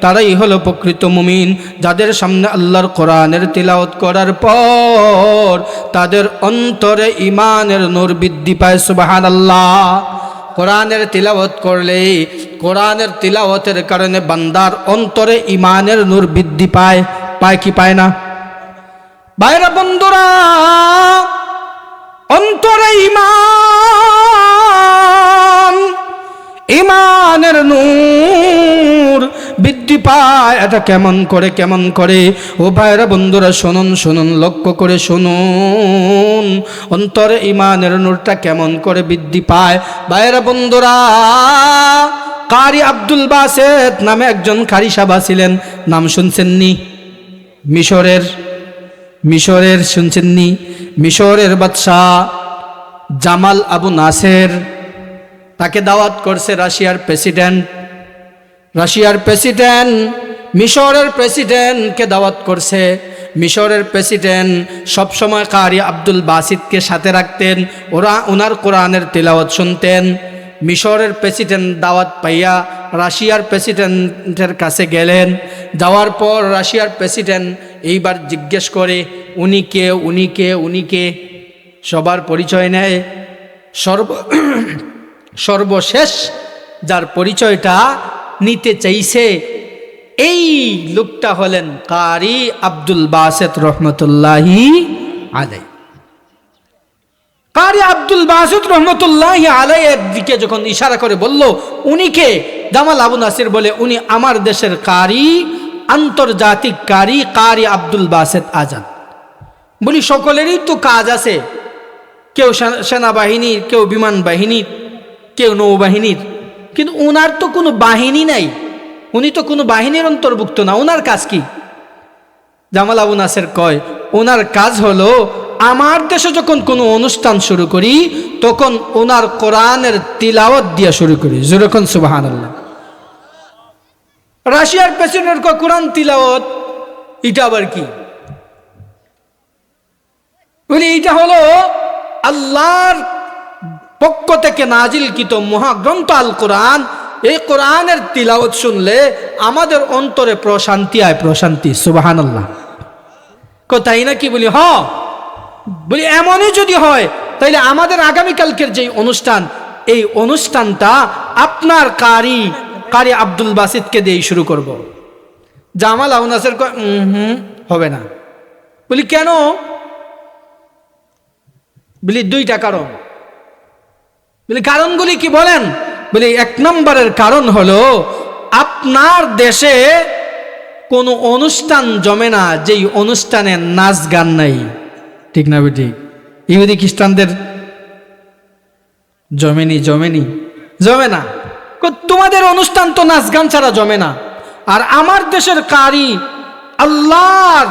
তারাই হলো প্রকৃত মুমিন, যাদের সামনে আল্লাহর কোরআনের তিলাওয়াত করার পর তাদের অন্তরে ঈমানের নূর বৃদ্ধি পায়। সুবহানাল্লাহ। কোরআনের তিলাওয়াত করলে, কোরআনের তিলাওয়াতের কারণে বান্দার অন্তরে ঈমানের নূর বৃদ্ধি পায়। পায় কি পায় না? ভাইরা বন্ধুরা, অন্তরে ঈমানের নূর বৃদ্ধি পায়। এটা কেমন করে? ও ভাইরা বন্ধুরা, শুনুন, লক্ষ্য করে শুনুন, অন্তরে ঈমানের নূরটা কেমন করে বৃদ্ধি পায়। ভাইরা বন্ধুরা, কারি আব্দুল বাসেত নামে একজন কারি সাহেব ছিলেন, নাম শুনছেননি? মিশরের শুনছেননি? মিশরের বাদশাহ জামাল আবু নাসের, তাকে দাওয়াত করছে রাশিয়ার প্রেসিডেন্ট মিশরের প্রেসিডেন্টকে দাওয়াত করছে। মিশরের প্রেসিডেন্ট সবসময় কারি আব্দুল বাসিতকে সাথে রাখতেন, ওনার কোরআনের তিলাওয়াত শুনতেন। মিশরের প্রেসিডেন্ট দাওয়াত পাইয়া রাশিয়ার প্রেসিডেন্টের কাছে গেলেন। যাওয়ার পর রাশিয়ার প্রেসিডেন্ট এইবার জিজ্ঞেস করে, উনি কে? সবার পরিচয় নেয়। সর্বশেষ যার পরিচয়টা নিতে চাইছে এই লোকটা হলেন কারি আব্দুল বাসেত রহমতুল্লাহি আলাইহি। কারি আব্দুল বাসেত রহমতুল্লাহি আলাইহির দিকে যখন ইশারা করে বলল উনিকে, জামাল আবু নাসির বলে উনি আমার দেশের কারি, আন্তর্জাতিক কারি, কারি আব্দুল বাসেত আজাদ। বলি সকলেরই তো কাজ আছে, কেউ সেনাবাহিনীর, কেউ বিমান বাহিনীর, কেউ নৌবাহিনীর, কিন্তু ওনার তো কোনো বাহিনী নাই, উনি তো কোনো বাহিনীর অন্তর্ভুক্ত না। ওনার কাজ কি? জামাল আবু নাসের কয় ওনার কাজ হলো আমার দেশে যখন কোনো অনুষ্ঠান শুরু করি তখন ওনার কোরআনের তিলাওয়াত দিয়া শুরু করি। যেরকম সুবহানাল্লাহ। রাশিয়ার প্রেসিডেন্ট কয় কোরআন তিলাওয়াত, এটা আবার কি? বলি এটা হলো আল্লাহর পক্ষ থেকে নাজিলকৃত মহাগ্রন্থ আল কোরআন। এই কোরআনের তিলাওয়াত শুনলে আমাদের অন্তরে প্রশান্তি হয়, প্রশান্তি। সুবহানাল্লাহ। তাই নাকি? বলি হ। বলি এমনই যদি হয় তাইলে আমাদের আগামীকালকের যে অনুষ্ঠান, এই অনুষ্ঠানটা আপনার কারি কারি আব্দুল বাসিতকে দিয়ে শুরু করব। জামাল আবু নাসের হবে না। বলি কেন? বলি দুইটা কারণ। বলি কারণগুলি কি বলেন? বলি এক নম্বরের কারণ হলো আপনার দেশে কোনো অনুষ্ঠান জমে না যেই অনুষ্ঠানে নাচ গান নাই। ঠিক না বেটি? ইহুদি খ্রিস্টানদের জমে না। তোমাদের অনুষ্ঠান তো নাচ গান ছাড়া জমে না। আর আমার দেশের কারি আল্লাহর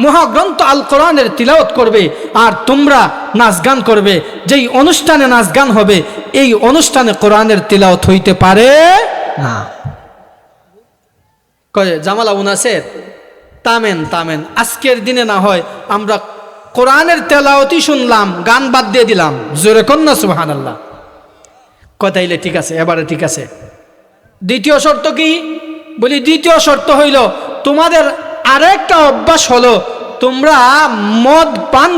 মহাগ্রন্থ আল কোরআনের তিলাওয়াত করবে আর তোমরা নাচ গান করবে। যেই অনুষ্ঠানে নাচ গান হবে এই অনুষ্ঠানে কোরআনের তিলাওয়াত হইতে পারে না। কয় জামাল আবু নাসের থামেন, আজকের দিনে না হয় আমরা কোরআনের তেলাওয়াতই শুনলাম, গান বাদ দিয়ে দিলাম। জোরে কন্যা সুবহানাল্লাহ। কথাইলে ঠিক আছে, এবারে ঠিক আছে। দ্বিতীয় শর্ত কি? বলি দ্বিতীয় শর্ত হইল তোমাদের আরেকটা অভ্যাস হলো তোমরা মদ পান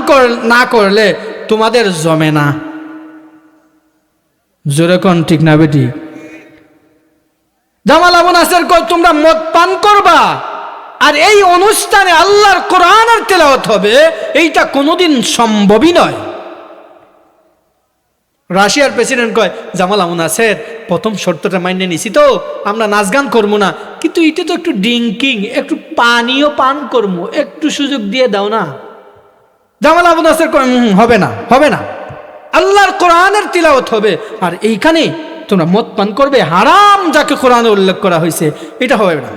না করলে তোমাদের জমে না। জোরে কোন ঠিক না বেটি? জামাল আবু নাসের কয় তোমরা মদ পান করবা আর এই অনুষ্ঠানে আল্লাহর কোরআনের তেলাওয়াত হবে, এইটা কোনোদিন সম্ভবই নয়। রাশিয়ার প্রেসিডেন্ট কয় জামাল আবু নাসের প্রথম শর্তটা মাইনে নিছি তো, আমরা নাচ গান করবো না, কিন্তু এটা তো একটু ড্রিঙ্কিং, একটু পানীয় পান করবো, একটু সুযোগ দিয়ে দাও না। জামাল আবু নাসের কয় হবে না, আল্লাহর কোরআনের তিলাওয়াত হবে আর এইখানে তোমরা মদ পান করবে, হারাম যাকে কোরআনে উল্লেখ করা হয়েছে, এটা হবে না।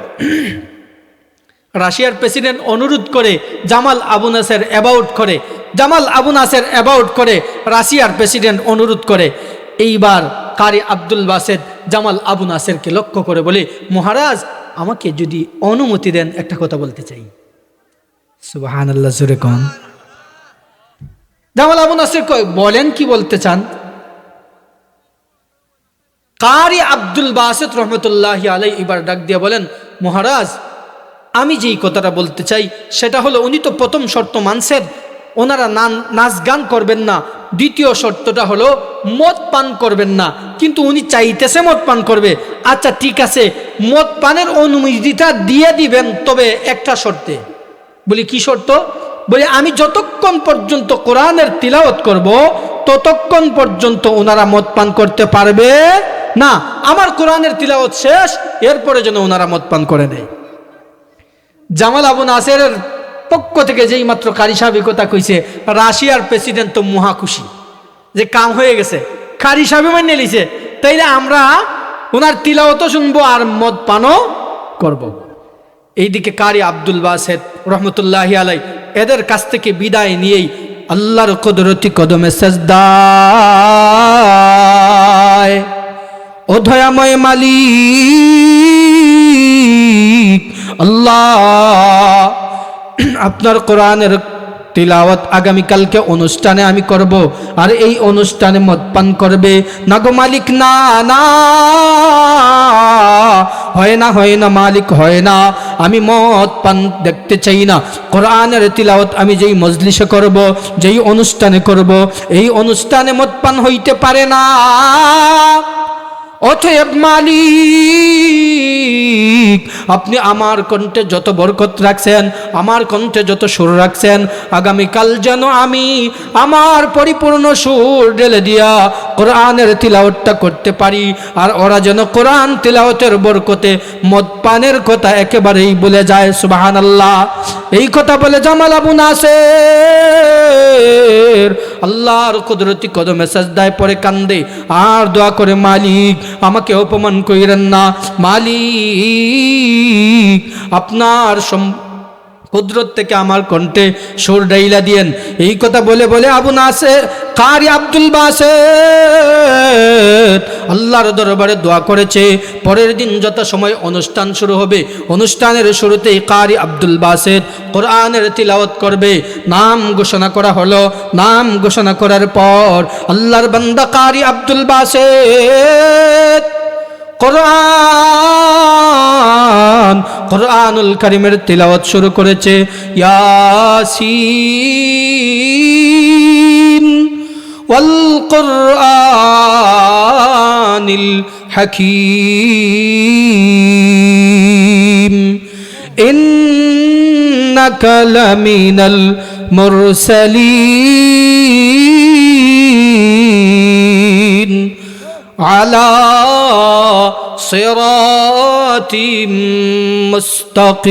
রাশিয়ার প্রেসিডেন্ট অনুরোধ করে জামাল আবু নাসের অ্যাবাউট করে রাশিয়ার প্রেসিডেন্ট অনুরোধ করে। এইবার কারি আব্দুল বাসেত জামাল আবু নাসেরকে লক্ষ্য করে বলে মহারাজ আমাকে যদি অনুমতি দেন একটা কথা বলতে চাই। সুবহানাল্লাহ। জোরে কোন। জামাল আবু নাসের কয় বলেন কি বলতে চান? কারি আব্দুল বাসেত রহমতুল্লাহি আলাইহি এবার ডাক দিয়ে বলেন মহারাজ আমি যেই কথাটা বলতে চাই সেটা হলো উনি তো প্রথম শর্ত মানছেন, ওনারা নাচ গান করবেন না। দ্বিতীয় শর্তটা হলো মদ পান করবেন না, কিন্তু উনি চাইতেছে মদ পান করবে। আচ্ছা ঠিক আছে, মদ পানের অনুমতিটা দিয়ে দিবেন, তবে একটা শর্তে। বলি কি শর্ত? বলি আমি যতক্ষণ পর্যন্ত কোরআনের তিলাওয়াত করব ততক্ষণ পর্যন্ত ওনারা মদ পান করতে পারবে না। আমার কোরআনের তিলাওয়াত শেষ, এরপরে যেন ওনারা মদ পান করে নেয়। জামাল আবু নাসেরের পক্ষ থেকে যেই মাত্র কারি সাহেব কথা কইছে, রাশিয়ার প্রেসিডেন্ট তো মহা খুশি যে কাম হয়ে গেছে, কারি সাহেব মানে নিছে, তাইলে আমরা ওনার তিলাওয়াতও শুনবো আর মদ পানও করব। এইদিকে কারি আব্দুল বাসেত রহমতুল্লাহি আলাই এদের কাছ থেকে বিদায় নিয়েই আল্লাহর কুদরতি কদমে সেজদায় ও দয়াময় মালিক আল্লাহ, আপনার কোরআনের তিলাওয়াত আগামীকালকে অনুষ্ঠানে আমি করব, আর এই অনুষ্ঠানে মদ পান করবে না গো মালিক, না না হয় না মালিক, হয় না। আমি মদ পান দেখতে চাই না। কোরআনের তিলাওয়াত আমি যেই মজলিসে করব, যেই অনুষ্ঠানে করব, এই অনুষ্ঠানে মদ পান হইতে পারে না। অতএব মালিক, আপনি আমার কণ্ঠে যত বরকত রাখছেন, আমার কণ্ঠে যত সুর রাখছেন, আগামীকাল যেন আমি আমার পরিপূর্ণ সুর ঢেলে দিয়া কোরআনের তিলাওয়াতটা করতে পারি, আর ওরা যেন কোরআন তিলাওয়াতের বরকতে মদ পানের কথা একেবারেই ভুলে যায়। সুবহানাল্লাহ। এই কথা বলে জামাল আবু নাসের আল্লাহর কুদরতি কদমে সাজদায় পড়ে কান্দে আর দোয়া করে, মালিক আমাকে অপমান কইরেন না, মালিক আপনার কুদরত থেকে আমার কণ্ঠে সুর ডাইলা দিয়েন। এই কথা বলে বলে আবু নাসের কারি আব্দুল বাসেত আল্লাহর দরবারে দোয়া করেছে। পরের দিন যত সময় অনুষ্ঠান শুরু হবে, অনুষ্ঠানের শুরুতেই কারি আব্দুল বাসেত কোরআনের তিলাওয়াত করবে। নাম ঘোষণা করা হলো। নাম ঘোষণা করার পর আল্লাহর বান্দা কারি আব্দুল বাসেত কোরআনুল কারীমের তিলাওয়াত শুরু করেছে। ইয়াসিন ওয়াল কুরআনিল হাকীম ইন্নাকা লামিনাল মুরসালিন আলা সিরাতিম মুস্তাকিম।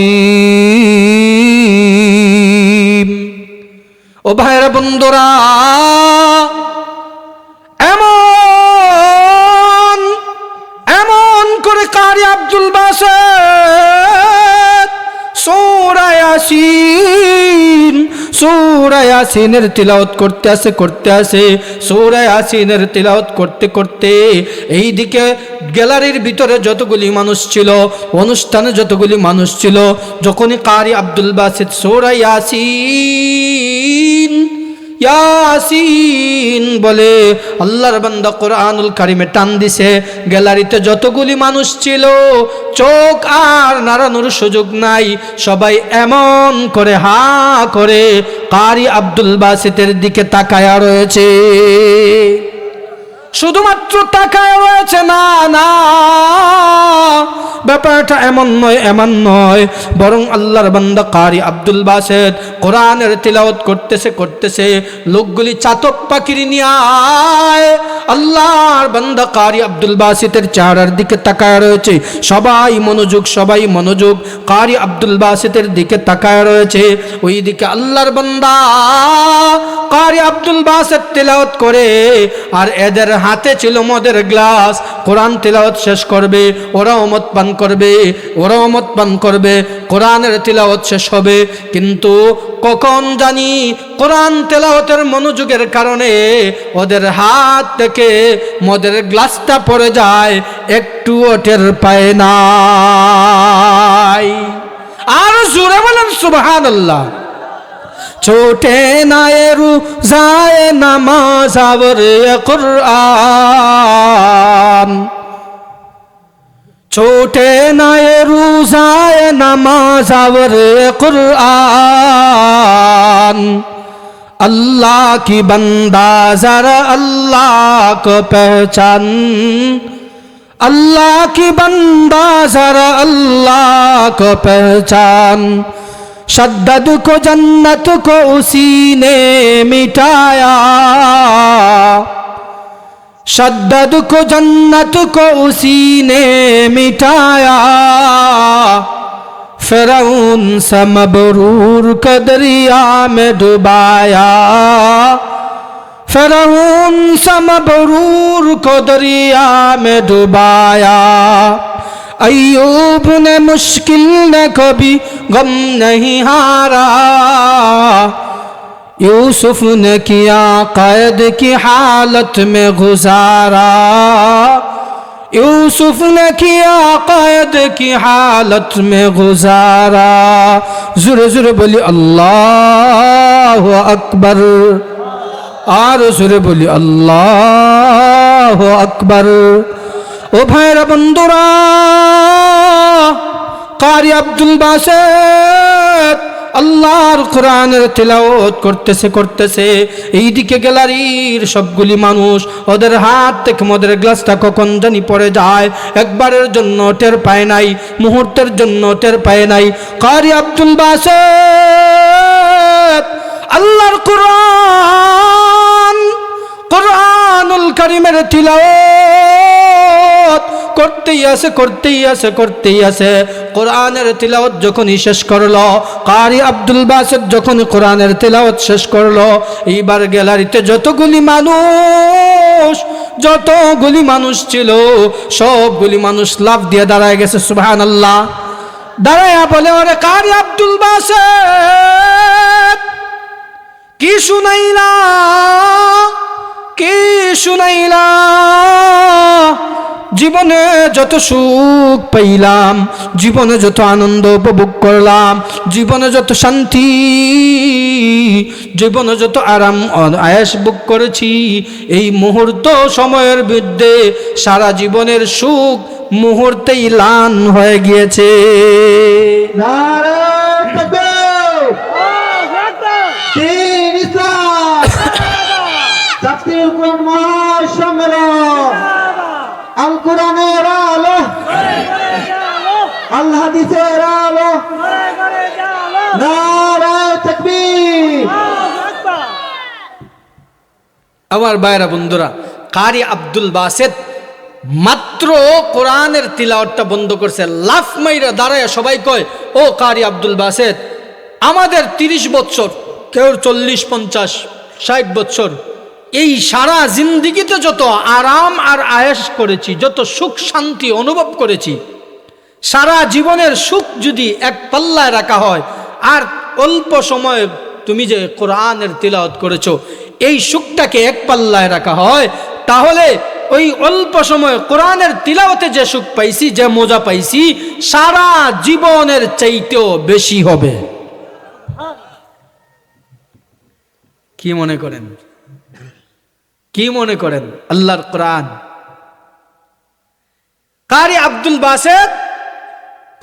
ও ভাইরা বন্ধুরা, এমন এমন করে কারি আব্দুল বাসেত সূরা ইয়াসিনের তিলাওয়াত করতে আসে সূরা ইয়াসিনের তিলাওয়াত করতে করতে এইদিকে গ্যালারির ভিতরে যতগুলি মানুষ ছিল, অনুষ্ঠানে যতগুলি মানুষ ছিল, যখনই কারি আব্দুল বাসেত সূরা ইয়াসিন বলে আল্লাহর বান্দা কোরআনুল কারীমে টান দিছে, গ্যালারিতে যতগুলি মানুষ ছিল চোখ আর নাড়ানোর সুযোগ নাই, সবাই এমন করে হা করে কারি আব্দুল বাসেতের দিকে তাকায়া রয়েছে। শুধুমাত্র তাকায় রয়েছে না, না, ব্যাপারটা এমন নয়, বরং আল্লাহর বান্দা কারি আব্দুল বাসেত কোরআনের তিলাওয়াত করতেছে লোকগুলি চাতক পাখির নিয়ে আল্লাহর বান্দা কারি আব্দুল বাসেতের চেহারার দিকে তাকায় রয়েছে। সবাই মনোযোগ কারি আব্দুল বাসেতের দিকে তাকায় রয়েছে। ওই দিকে আল্লাহর বান্দা কারি আব্দুল বাসেত তিলাওয়াত করে, আর এদের হাতে ছিল মদের গ্লাস। কোরআন তিলাওয়াত শেষ করবে, ওরাও মদ পান করবে, কোরআনের তিলাওয়াত শেষ হবে। কিন্তু কখন জানি কোরআন তিলাওয়াতের মনোযোগের কারণে ওদের হাত থেকে মদের গ্লাসটা পড়ে যায়, একটুও টের পায় না। আর জোরে বলেন সুবহানাল্লাহ। छोटे नाए रुज़ाए नमाज़ और कुरान, छोटे नाए रुज़ाए नमाज़ और कुरान, अल्लाह की बंदा ज़रा अल्लाह को पहचान, अल्लाह की बंदा ज़रा अल्लाह को पहचान। शद्दद को जन्नत को उसी ने मिटाया, शद्दद को जन्नत को उसी ने मिटाया, फिरौन सा मबरूर को दरिया में डुबाया, फिरौन सा मबरूर को दरिया में डुबाया। अय्यूब ने मुश्किल ने कभी गम नहीं हारा, यूसुफ ने किया कैद की हालत में गुजारा, यूसुफ ने किया कैद की हालत में गुजारा। ज़ुर ज़ुर बोली अल्लाह अकबर, और ज़ुर बोली अल्लाह अकबर। ও ভাইরা বন্ধুরা, কারি আব্দুল বাসেত আল্লাহর কোরআনের তেলাওয়াত করতেছে এইদিকে গ্যালারির সবগুলি মানুষ ওদের হাত থেকে মদের গ্লাসটা কখন জানি পড়ে যায়, একবারের জন্য টের পায় নাই, মুহূর্তের জন্য টের পায় নাই। কারি আব্দুল বাসেত আল্লাহর কোরআনুল কারীমের তিলাওয়াত করতেই আছে। কোরআনের তিলাওয়াত যখনই শেষ করলো, কারি আব্দুল বাসেত যখন কোরআনের তিলাওয়াত শেষ করলো, এইবার গ্যালারিতে যতগুলি মানুষ ছিল সবগুলি মানুষ লাফ দিয়ে দাঁড়ায় গেছে। সুবহানাল্লাহ। দাঁড়ায়া বলে, ওরে কারি আব্দুল বাসেত কি শুনাইলা, জীবনে যত সুখ পাইলাম, জীবনে যত আনন্দ উপভোগ করলাম, জীবনে যত শান্তি, জীবনে যত আরাম আয়েশ ভোগ করেছি, এই মুহূর্ত সময়ের বিরুদ্ধে সারা জীবনের সুখ মুহূর্তেই লান হয়ে গিয়েছে। আল কোরআনের আলো, আল হাদিসের আলো, নারায়ে তাকবীর। আমার ভাইরা বন্ধুরা, কারি আব্দুল বাসেত মাত্র কোরআনের তিলাওয়াতটা বন্ধ করছে, লাফ মাইরা দাঁড়ায় সবাই কয়, ও কারি আব্দুল বাসেত, আমাদের 30 বছর, কেউ 40, 50, 60 বছর, এই সারা জিন্দিগিতে যত আরাম আর আয়েশ করেছি, যত সুখ শান্তি অনুভব করেছি, সারা জীবনের সুখ যদি এক পাল্লায় রাখা হয় আর অল্প সময়ে তুমি যে কোরআনের তিলাওয়াত করেছো এই সুখটাকে এক পাল্লায় রাখা হয়, তাহলে ওই অল্প সময়ে কোরআনের তিলাওয়াতে যে সুখ পাইছি, যে মজা পাইছি, সারা জীবনের চাইতেও বেশি হবে। কি মনে করেন আল্লাহর কোরআন? কারি আব্দুল বাসেত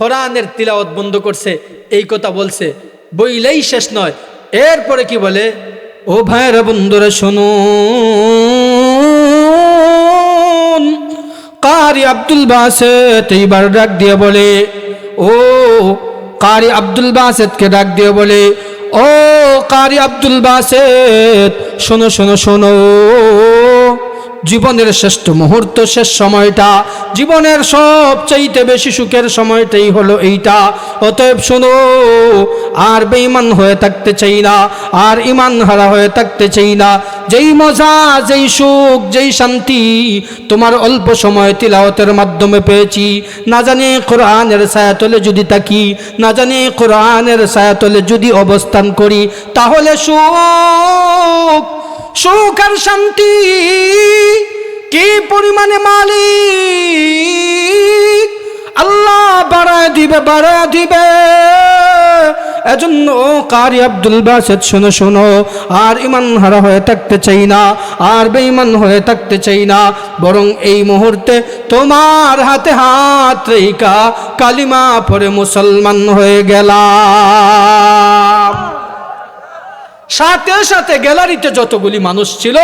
কোরআনের তিলাওয়াত বন্ধ করছে, এই কথা বলছে, বইলেই শেষ নয়। এরপরে কি বলে, ও ভাইরা বন্ধুরা শুনুন, কারি আব্দুল বাসেত এইবার ডাক দিয়ে বলে, ও কারি আব্দুল বাসেতকে ডাক দিয়ে বলে, ও কারি আব্দুল বাসেত, শোনো শোনো শোনো, জীবনের শ্রেষ্ঠ মুহূর্ত, শেষ সময়টা, জীবনের সবচাইতে বেশি সুখের সময়টাই হলো এইটা। অতএব শোনো, আর বেঈমান হয়ে থাকতে চাই না, আর ঈমান হারা হয়ে থাকতে চাই না। যেই মজা, যেই সুখ, যেই শান্তি তোমার অল্প সময় তিলাওয়াতের মাধ্যমে পেয়েছি, না জানি কোরআনের ছায়াতলে যদি থাকি, না জানি কোরআনের ছায়াতলে যদি অবস্থান করি, তাহলে সুখ আর শান্তি কি পরিমাণে মালিক আল্লাহ বাড়ায় দিবে। এজন্য কারি আব্দুল বাসেত শোনো শোনো, আর ঈমান হারা হয়ে থাকতে চাই না, আর বেঈমান হয়ে থাকতে চাই না, বরং এই মুহূর্তে তোমার হাতে হাত রেখা কালিমা পড়ে মুসলমান হয়ে গেলাম। সাথে সাথে গ্যালারিতে যতগুলি মানুষ ছিল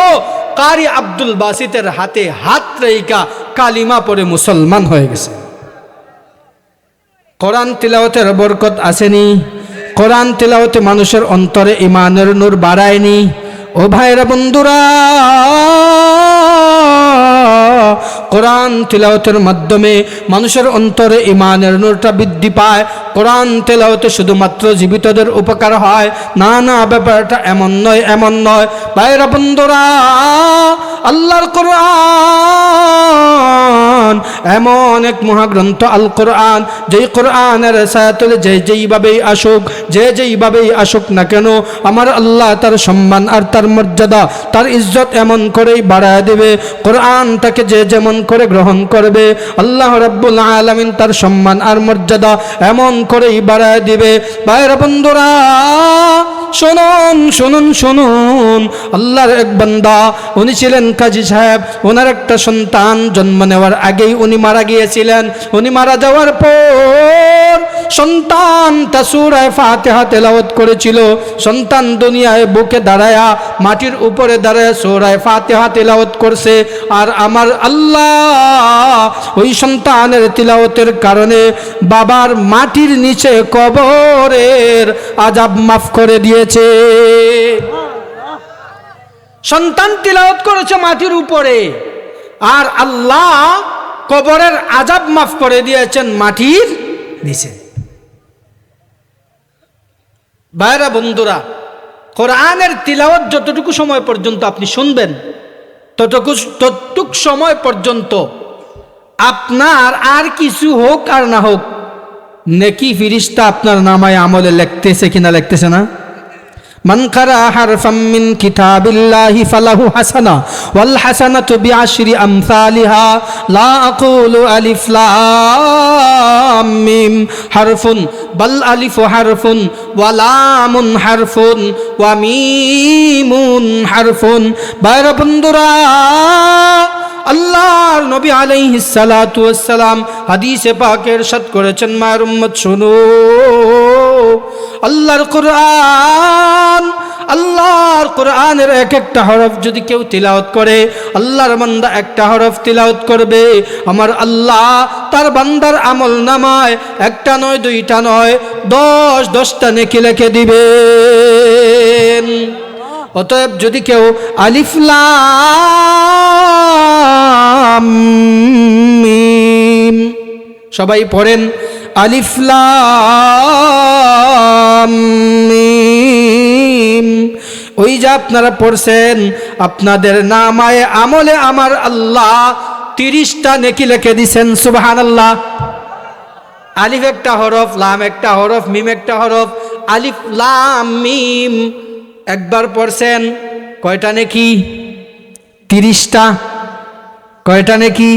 কারি আব্দুল বাসেতের হাতে হাত রেখা কালিমা পড়ে মুসলমান হয়ে গেছে। কোরআন তিলাওয়াতের বরকত আসেনি? কোরআন তিলাওয়াতে মানুষের অন্তরে ঈমানের নূর বাড়ায়নি? ও ভাইরা বন্ধুরা, কোরআন তিলাওয়াতের মাধ্যমে মানুষের অন্তরে ঈমানের নূরটা বৃদ্ধি পায়। কোরআন তিলাওয়াতে শুধুমাত্র জীবিতদের উপকার হয় না, না, ব্যাপারটা এমন নয়। ভাইরা বন্ধুরা, আল্লাহর কোরআন এমন এক মহাগ্রন্থ, আল কোরআন, যেই কোরআনের ছায়াতলে যেইভাবেই আসুক না কেন, আমার আল্লাহ তার সম্মান আর তার মর্যাদা, তার ইজ্জত এমন করেই বাড়ায় দেবে। কোরআন তাকে যে যেমন করে গ্রহণ করবে, আল্লাহ রাব্বুল আলামিন তার সম্মান আর মর্যাদা এমন করেই বাড়ায় দিবে। ভাইরা বন্ধুরা, শুনুন, আল্লাহর এক বান্দা, উনি ছিলেন কাজী সাহেব। ওনার একটা সন্তান জন্ম নেওয়ার আগেই উনি মারা গিয়েছিলেন। উনি মারা যাওয়ার পর সন্তান তা সূরা ফাতিহা তেলাওয়াত করেছিল। সন্তান দুনিয়ায় বুকে দাঁড়ায়া মাটির উপরে দাঁড়ায় সূরা ফাতিহা তেলাওয়াত করছে। আর আমার আল্লাহ ওই সন্তানের তিলাওয়াতের কারণে বাবার মাটির নিচে কবরের আযাব মাফ করে দিয়েছে। সন্তান তিলাওয়াত করেছে মাটির উপরে, আর আল্লাহ কবরের আযাব মাফ করে দিয়েছেন মাটির নিচে। ভাইরা বন্ধুরা, কোরআনের তিলাওয়াত যতটুকু সময় পর্যন্ত আপনি শুনবেন ততটুক সময় পর্যন্ত আপনার আর কিছু হোক আর না হোক নেকি ফিরিস্তা আপনার নামায় আমলে লিখতেছে কিনা লিখতেছে না? মান কারা হারফাম মিন কিতাবিল্লাহি ফালাহু হাসানা ওয়াল হাসানাতু বিআশরি আমসালিহা লা আকুলু আলিফ লাম মিম হারফুন বাল আলিফু হারফুন ওয়া লামুন হারফুন ওয়া মিমুন হারফুন। ভাইরা বন্ধুরা, আল্লাহর নবী আলাইহিস সালাতু ওয়াস সালাম হাদিসে পাকে ইরশাদ করেছেন, মায়ের উম্মত শুনো, আল্লাহর কোরআনের এক একটা হরফ যদি কেউ তিলাওয়াত করে, আল্লাহর বান্দা একটা হরফ তিলাওয়াত করবে, আমার আল্লাহ তার বান্দার আমল নামায় একটা নয় দুইটা নয় 10টা নেকি লিখে দিবেন। অতএব যদি কেউ আলিফ লাম মিম, সবাই পড়েন আলিফ লাম মিম, ওই যে আপনারা পড়ছেন আপনাদের নামায়ে আমলে আমার আল্লাহ 30টা নেকি লিখে দিয়েছেন। সুবহানাল্লাহ। আলিফ একটা হরফ, লাম একটা হরফ, মিম একটা হরফ। আলিফ লাম মিম একবার পড়ছেন, কয়টা নেকি? 30টা। কয়টা নেকি?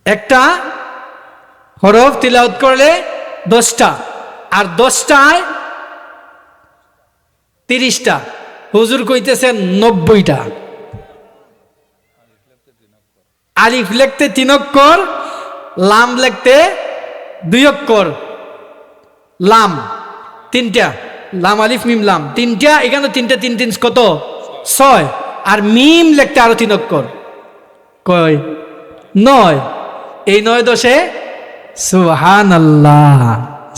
একটা হরফ তিলাওয়াত করলে 10টা, আর 10টায় 30টা। হুজুর কইতেছেন 90টা। আলিফ লিখতে 3 অক্ষর, লাম লিখতে 2 অক্ষর। লাম 3টা, লাম আলিফ মিম লাম 3টা, এখানে 3টা 3 3 কত? 6। আর মিম লিখতে আরো 3 অক্ষর, কয়? 9। এই 9 10 সুবহানাল্লাহ।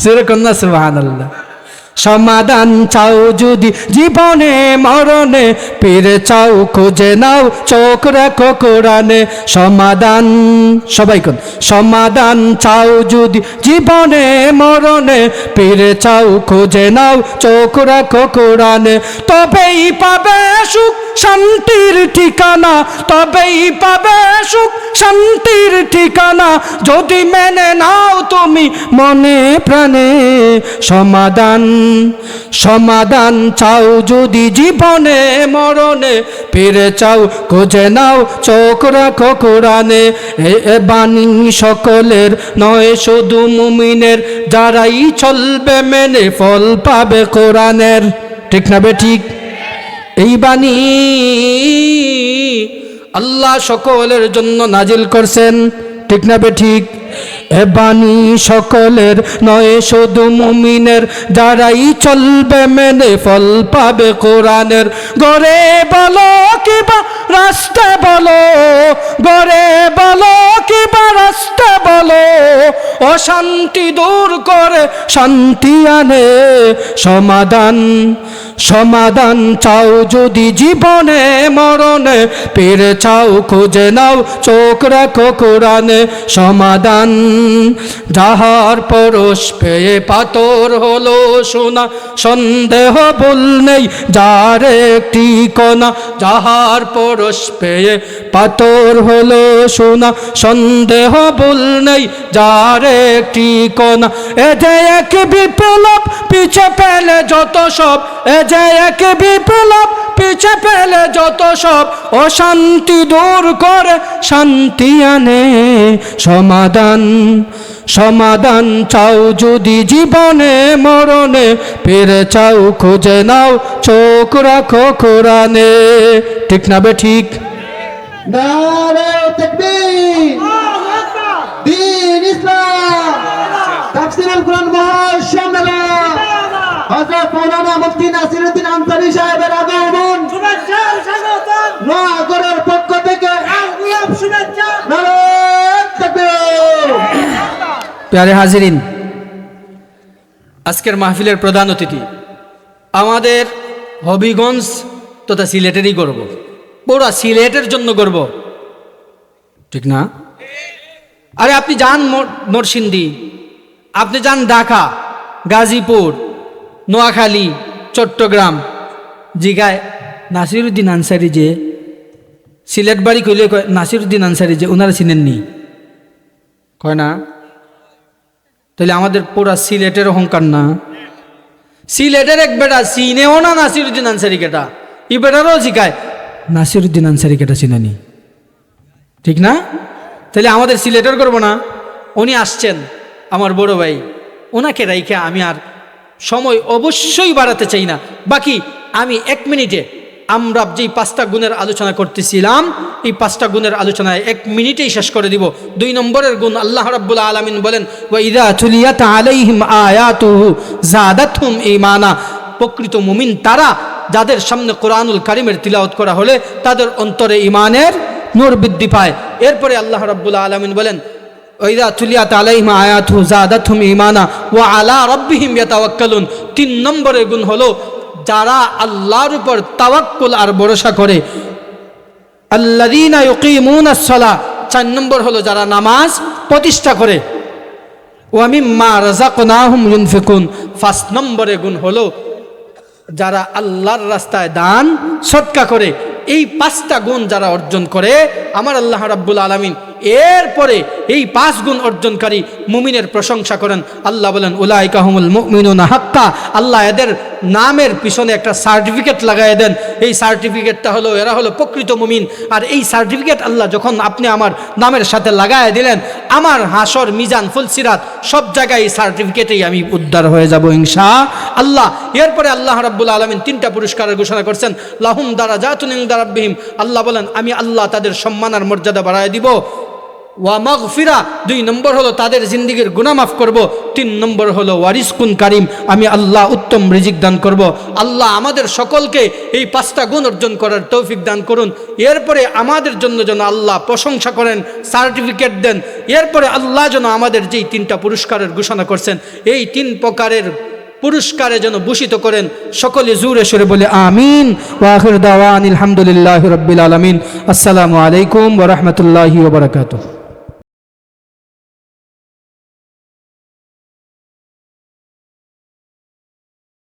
সেরকম না? সুবহানাল্লাহ। সমাধান চাও যদি জীবনে মরণে, পীর চাও খুঁজে নাও চোখ রাখো কোরআনে। সমাধান, সবাই কোন? সমাধান চাও যদি জীবনে মরণে, পীর চাও খুঁজে নাও চোখ রাখো কোরআনে। তবেই পাবে সুখ শান্তির ঠিকানা, তবেই পাবে সুখ শান্তির ঠিকানা, যদি মেনে নাও তুমি মনে প্রাণে। সমাধান চাও যদি জীবনে মরণে, পীর চাও খুঁজে নাও চোখ রাখো কোরআনে। এ বাণী সকলের নয় শুধু মুমিনের, যারাই চলবে মেনে ফল পাবে কোরআনের। ঠিক না বে ঠিক? এই বাণী আল্লাহ সকলের জন্য নাজিল করছেন। ঠিক না বে ঠিক? এ বাণী সকলের নয় শুধু মুমিনের, যারাই চলবে মেনে ফল পাবে কোরআনের। গরে বলো কিবা রাস্তা বলো, গরে বলো কিবা রাস্তা বলো, অশান্তি দূর করে শান্তি আনে। সমাধান চাও যদি জীবনে মরণে, পীর চাও খুঁজে নাও চোখ রাখো কোরআনে। সমাধান যাহার পরশ পেয়ে পাথর হলো সোনা, সন্দেহ ভুল নেই যার একটি কণা। যাহার পরশ পেয়ে পাথর হলো সোনা, সন্দেহ ভুল নেই যার একটি কণা। এ যে এক বিপ্লব পিছে পেলে যত সব, এ যে এক বিপ্লব পিছে পেলে যত সব, অশান্তি দূর করে শান্তি আনে। সমাধান চাও যদি জীবনে মরণে, পীর চাও খুঁজে নাও চোখ রাখো কোরআনে। ঠিক না বে ঠিক? নারে তাকবীর। তাকসিরুল কোরআন মহাসম্মেলন হযরত মাওলানা মুফতি নাসিরউদ্দিন আনসারী সাহেবের আগমন শুভেচ্ছা স্বাগতম নোয়াগড়ের পক্ষ থেকে আলগুলাম শুভেচ্ছা নারায়ে তাকবীর। প্যারে হাজিরিন, আজকের মাহফিলের প্রধান অতিথি আমাদের হবিগঞ্জ তথা সিলেটেরই গর্ব, পুরা সিলেটের জন্য গর্ব, ঠিক না? আরে আপনি যান নরসিংদী, আপনি যান ঢাকা, গাজীপুর, নোয়াখালী, চট্টগ্রাম, জিগায় নাসিরউদ্দিন আনসারী যে সিলেট বাড়ি কইলে কয় নাসিরউদ্দিন আনসারী যে ওনারা চিনেননি, কয় না? তাহলে আমাদের পুরা সিলেটের অহংকার না? সিলেটের এক বেটা চিনেও না নাসিরউদ্দিন আনসারী কেটা, এই বেটারও শিখায় নাসিরউদ্দিন আনসারী কেটা চিনেনি, ঠিক না? তাহলে আমাদের সিলেটের করবো না? উনি আসছেন আমার বড় ভাই, ওনাকে রাইখে আমি আর সময় অবশ্যই বাড়াতে চাই না। বাকি আমি 1 মিনিটে আমরা যেই 5টা গুণের আলোচনা করতেছিলাম, এই 5টা গুণের আলোচনায় 1 মিনিটেই শেষ করে দিব। 2 নম্বরের গুণ, আল্লাহ রাব্বুল আলামিন বলেন ওয়া ইযা তুলিয়াত আলাইহিম আয়াতুহু যাদাতহুম ঈমানা। প্রকৃত মুমিন তারা যাদের সামনে কোরআনুল কারীমের তিলাওয়াত করা হলে তাদের অন্তরে ঈমানের নূর বৃদ্ধি পায়। এরপরে আল্লাহ রাব্বুল আলামিন বলেন ওয়াইদা তুলিয়াত আলাইহিম আয়াতুহু যাদাতহুম ঈমানা ওয়া আলা রাব্বিহিম ইয়াতাওয়াক্কালুন। 3 নম্বরের গুণ হলো যারা আল্লাহর উপর তাওয়াক্কুল আর ভরসা করে। আল্লাযীনা ইউকিমুনাস সালাহ। 4 নম্বর হলো যারা নামাজ প্রতিষ্ঠা করে। ওয়া মিম্মা রাযাকনাহুম ইউনফিকুন। 5 নম্বরের গুণ হলো যারা আল্লাহর রাস্তায় দান সদকা করে। এই 5টা গুণ যারা অর্জন করে, আমার আল্লাহ রাব্বুল আলামিন এরপরে এই 5 গুণ অর্জনকারী মুমিনের প্রশংসা করেন। আল্লাহ বলেন উলাইকা হুমুল মুমিনুনা হাক্কা। আল্লাহ এদের নামের পিছনে একটা সার্টিফিকেট লাগায় দেন। এই সার্টিফিকেটটা হলো এরা হলো প্রকৃত মুমিন। আর এই সার্টিফিকেট আল্লাহ যখন আপনি আমার নামের সাথে লাগায় দিলেন, আমার হাসর মিজান ফুলসিরাত সব জায়গায় এই সার্টিফিকেটেই আমি উদ্ধার হয়ে যাব ইনশাআল্লাহ। এরপরে আল্লাহ রাব্বুল আলামিন 3টা পুরস্কারের ঘোষণা করছেন। লাহুম দারাজাতুন ইনদা রাব্বিহিম। আল্লাহ বলেন আমি আল্লাহ তাদের সম্মান আর মর্যাদা বাড়ায় দিব। ওয়া মাগফিরা। 2 নম্বর হলো তাদের জিন্দেগীর গুনাহ মাফ করব। 3 নম্বর হলো ওয়ারিজকুন কারিম। আমি আল্লাহ উত্তম রিজিক দান করব। আল্লাহ আমাদের সকলকে এই 5টা গুণ অর্জন করার তৌফিক দান করুন। এরপরে আমাদের জন্য যেন আল্লাহ প্রশংসা করেন, সার্টিফিকেট দেন। এরপরে আল্লাহ যেন আমাদের যেই 3টা পুরস্কারের ঘোষণা করছেন, এই 3 প্রকারের পুরস্কারে যেন ভূষিত করেন। সকলে জোরে সোরে বলে আমিন। ওয়া আখির দাওয়ানিল হামদুলিল্লাহি রাব্বিল আলামিন। আসসালামু আলাইকুম ওয়া রাহমাতুল্লাহি ওয়া বারাকাতুহু।